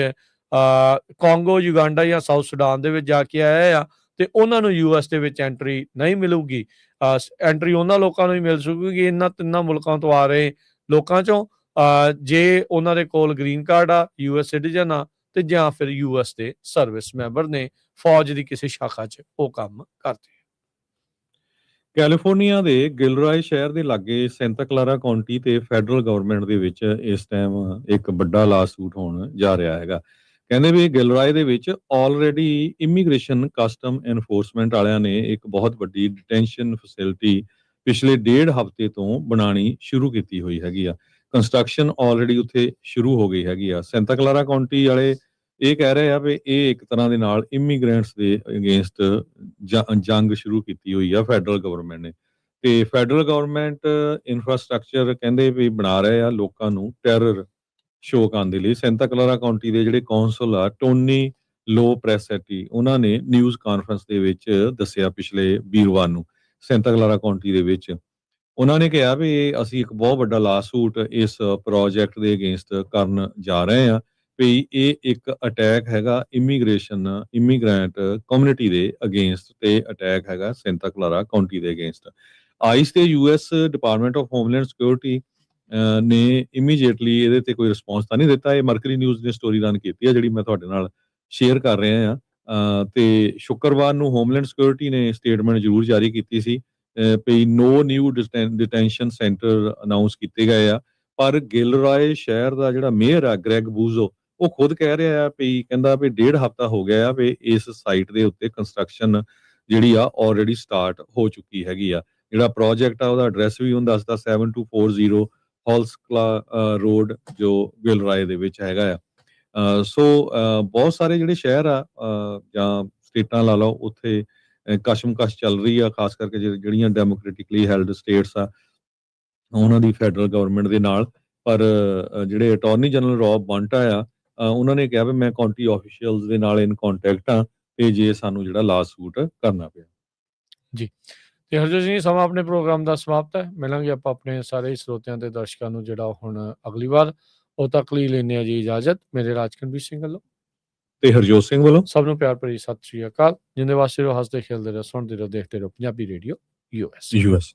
ਕੋਂਗੋ, ਯੁਗਾਂਡਾ ਜਾਂ ਸਾਊਥ ਸੁਡਾਨ ਦੇ ਵਿੱਚ ਜਾ ਕੇ ਆਇਆ ਆ ਤੇ ਉਹਨਾਂ ਨੂੰ US ਦੇ ਵਿੱਚ ਐਂਟਰੀ ਨਹੀਂ ਮਿਲੂਗੀ। ਐਂਟਰੀ ਉਹਨਾਂ ਲੋਕਾਂ ਨੂੰ ਹੀ ਮਿਲ ਸਕੂਗੀ ਇਹਨਾਂ 3 ਮੁਲਕਾਂ ਤੋਂ ਆ ਰਹੇ ਲੋਕਾਂ ਚੋਂ ਜੇ ਉਹਨਾਂ ਦੇ ਕੋਲ ਗ੍ਰੀਨ ਕਾਰਡ ਆ, US ਸਿਟੀਜ਼ਨ ਆ ਤੇ ਜਾਂ ਫਿਰ US ਦੇ ਸਰਵਿਸ ਮੈਂਬਰ ਨੇ, ਫੌਜ ਦੀ ਕਿਸੇ ਸ਼ਾਖਾ 'ਚ ਉਹ ਕੰਮ ਕਰਦੇ। ਕੈਲੀਫੋਰਨੀਆ ਦੇ ਗਿਲਰਾਏ ਸ਼ਹਿਰ ਦੇ ਲਾਗੇ ਸੈਂਟਾ ਕਲਾਰਾ ਕਾਉਂਟੀ ਤੇ ਫੈਡਰਲ ਗਵਰਨਮੈਂਟ ਦੇ ਵਿੱਚ ਇਸ ਟਾਈਮ ਇੱਕ ਵੱਡਾ ਲਾਸੂਟ ਹੋਣ ਜਾ ਰਿਹਾ ਹੈਗਾ। ਕਹਿੰਦੇ ਵੀ ਗਿਲਰਾਏ ਦੇ ਵਿੱਚ ਆਲਰੇਡੀ ਇਮੀਗ੍ਰੇਸ਼ਨ ਕਸਟਮ ਐਨਫੋਰਸਮੈਂਟ ਵਾਲਿਆਂ ਨੇ ਇੱਕ ਬਹੁਤ ਵੱਡੀ ਡਿਟੈਂਸ਼ਨ ਫੈਸਿਲਿਟੀ ਪਿਛਲੇ 1.5 ਹਫ਼ਤੇ ਤੋਂ ਬਣਾਉਣੀ ਸ਼ੁਰੂ ਕੀਤੀ ਹੋਈ ਹੈਗੀ ਆ। ਕੰਸਟਰਕਸ਼ਨ ਆਲਰੇਡੀ ਉੱਥੇ ਸ਼ੁਰੂ ਹੋ ਗਈ ਹੈਗੀ ਆ। ਸੈਂਟਾ ਕਲਾਰਾ ਕਾਉਂਟੀ ਵਾਲੇ ਇਹ ਕਹਿ ਰਹੇ ਆ ਵੀ ਇਹ ਇੱਕ ਤਰ੍ਹਾਂ ਦੇ ਨਾਲ ਇਮੀਗ੍ਰੈਂਟਸ ਦੇ ਅਗੇਂਸਟ ਜੰਗ ਸ਼ੁਰੂ ਕੀਤੀ ਹੋਈ ਆ ਫੈਡਰਲ ਗਵਰਨਮੈਂਟ ਨੇ। ਤੇ ਫੈਡਰਲ ਗਵਰਨਮੈਂਟ ਇਨਫਰਾਸਟ੍ਰਕਚਰ ਕਹਿੰਦੇ ਵੀ ਬਣਾ ਰਹੇ ਆ ਲੋਕਾਂ ਨੂੰ ਟੈਰਰ ਸ਼ੋਅ ਕਰਨ ਦੇ ਲਈ। ਸੈਂਟਾ ਕਲਾਰਾ ਕਾਉਂਟੀ ਦੇ ਜਿਹੜੇ ਕੌਂਸਲ ਆ ਟੋਨੀ ਲੋ ਪ੍ਰੈਸੈਟੀ ਉਹਨਾਂ ਨੇ ਨਿਊਜ਼ ਕਾਨਫਰੰਸ ਦੇ ਵਿੱਚ ਦੱਸਿਆ ਪਿਛਲੇ ਵੀਰਵਾਰ ਨੂੰ ਸੈਂਟਾ ਕਲਾਰਾ ਕਾਉਂਟੀ ਦੇ ਵਿੱਚ। ਉਹਨਾਂ ਨੇ ਕਿਹਾ ਵੀ ਅਸੀਂ ਇੱਕ ਬਹੁਤ ਵੱਡਾ ਲਾਸੂਟ ਇਸ ਪ੍ਰੋਜੈਕਟ ਦੇ ਅਗੇਂਸਟ ਕਰਨ ਜਾ ਰਹੇ ਆ ਵੀ ਇਹ ਇੱਕ ਅਟੈਕ ਹੈਗਾ ਇਮੀਗ੍ਰੈਂਟ ਕਮਿਊਨਿਟੀ ਦੇ ਅਗੇਂਸਟ ਤੇ ਅਟੈਕ ਹੈਗਾ ਸੈਂਟਾ ਕਲਾਰਾ ਕਾਉਂਟੀ ਦੇ ਅਗੇਂਸਟ। ਆਈਸ ਤੇ US department of homeland security ਨੇ ਇਮੀਡੀਏਟਲੀ ਇਹਦੇ ਤੇ ਕੋਈ ਰਿਸਪੌਂਸ ਤਾਂ ਨਹੀਂ ਦਿੱਤਾ। ਇਹ ਮਰਕਰੀ ਨਿਊਜ਼ ਨੇ ਸਟੋਰੀ ਰਨ ਕੀਤੀ ਹੈ ਜਿਹੜੀ ਮੈਂ ਤੁਹਾਡੇ ਨਾਲ ਸ਼ੇਅਰ ਕਰ ਰਿਹਾ ਆ। ਤੇ ਸ਼ੁੱਕਰਵਾਰ ਨੂੰ ਹੋਮਲੈਂਡ ਸਿਕਿਉਰਿਟੀ ਨੇ ਸਟੇਟਮੈਂਟ ਜ਼ਰੂਰ ਜਾਰੀ ਕੀਤੀ ਸੀ ਵੀ ਨੋ ਨਿਊ ਡਿਟੈਂਸ਼ਨ ਸੈਂਟਰ ਅਨਾਉਂਸ ਕੀਤੇ ਗਏ ਆ। ਪਰ ਗਿਲਰਾਏ ਸ਼ਹਿਰ ਦਾ ਜਿਹੜਾ ਮੇਅਰ ਆ ਗ੍ਰੈਗ ਬੂਜ਼ੋ ਉਹ ਖੁਦ ਕਹਿ ਰਿਹਾ ਆ ਵੀ ਕਹਿੰਦਾ ਵੀ 1.5 ਹਫ਼ਤਾ ਹੋ ਗਿਆ ਆ ਵੀ ਇਸ ਸਾਈਟ ਦੇ ਉੱਤੇ ਕੰਸਟਰਕਸ਼ਨ ਜਿਹੜੀ ਆ ਆਲਰੇਡੀ ਸਟਾਰਟ ਹੋ ਚੁੱਕੀ ਹੈਗੀ ਆ। ਜਿਹੜਾ ਪ੍ਰੋਜੈਕਟ ਆ ਉਹਦਾ ਐਡਰੈਸ ਵੀ ਹੁੰਦਾ 7240 ਹੌਲਸਕਲਾ ਰੋਡ ਜੋ ਗਿਲਰਾਏ ਦੇ ਵਿੱਚ ਹੈਗਾ ਆ। ਸੋ ਬਹੁਤ ਸਾਰੇ ਜਿਹੜੇ ਸ਼ਹਿਰ ਆ ਜਾਂ ਸਟੇਟਾਂ ਲਾ ਲਓ ਉੱਥੇ ਕਸ਼ਮਕਸ਼ ਚੱਲ ਰਹੀ ਆ, ਖਾਸ ਕਰਕੇ ਜਿਹੜੀਆਂ ਡੈਮੋਕ੍ਰੈਟਿਕਲੀ ਹੈਲਡ ਸਟੇਟਸ ਆ ਉਹਨਾਂ ਦੀ ਫੈਡਰਲ ਗਵਰਨਮੈਂਟ ਦੇ ਨਾਲ। ਪਰ ਜਿਹੜੇ ਅਟਾਰਨੀ ਜਨਰਲ ਰੌਬ ਬੰਟਾ ਆ ਉਹਨਾਂ ਨੇ ਕਿਹਾ ਵੀ ਮੈਂ ਕਾਉਂਟੀ ਆਫੀਸ਼ੀਅਲਸ ਦੇ ਨਾਲ ਇਨ ਕੰਟੈਕਟ ਆ ਤੇ ਜੇ ਸਾਨੂੰ ਜਿਹੜਾ ਲਾਸੂਟ ਕਰਨਾ ਪਿਆ। ਜੀ ਤੇ ਹਰਜੋਤ ਸਿੰਘ ਸਮਾਂ ਆਪਣੇ ਪ੍ਰੋਗਰਾਮ ਦਾ ਸਮਾਪਤ ਹੈ। ਮਿਲਾਂਗੇ ਆਪਾਂ ਆਪਣੇ ਸਾਰੇ ਸਰੋਤਿਆਂ ਤੇ ਦਰਸ਼ਕਾਂ ਨੂੰ ਜਿਹੜਾ ਹੁਣ ਅਗਲੀ ਵਾਰ। ਉਦੋਂ ਤੱਕ ਲਈ ਲੈਂਦੇ ਹਾਂ ਜੀ ਇਜਾਜ਼ਤ। ਮੇਰੇ ਰਾਜਕਨਵੀਰ ਸਿੰਘ ਵੱਲੋਂ ਤੇ ਹਰਜੋਤ ਸਿੰਘ ਵੱਲੋਂ ਸਭ ਨੂੰ ਪਿਆਰ ਭਰੀ ਸਤਿ ਸ੍ਰੀ ਅਕਾਲ। ਜਿੰਦੇ ਵਾਸਤੇ ਰਹੋ, ਹੱਸਦੇ ਖੇਲਦੇ ਰਹੋ, ਸੁਣਦੇ ਰਹੋ, ਦੇਖਦੇ ਰਹੋ ਪੰਜਾਬੀ ਰੇਡੀਓ US।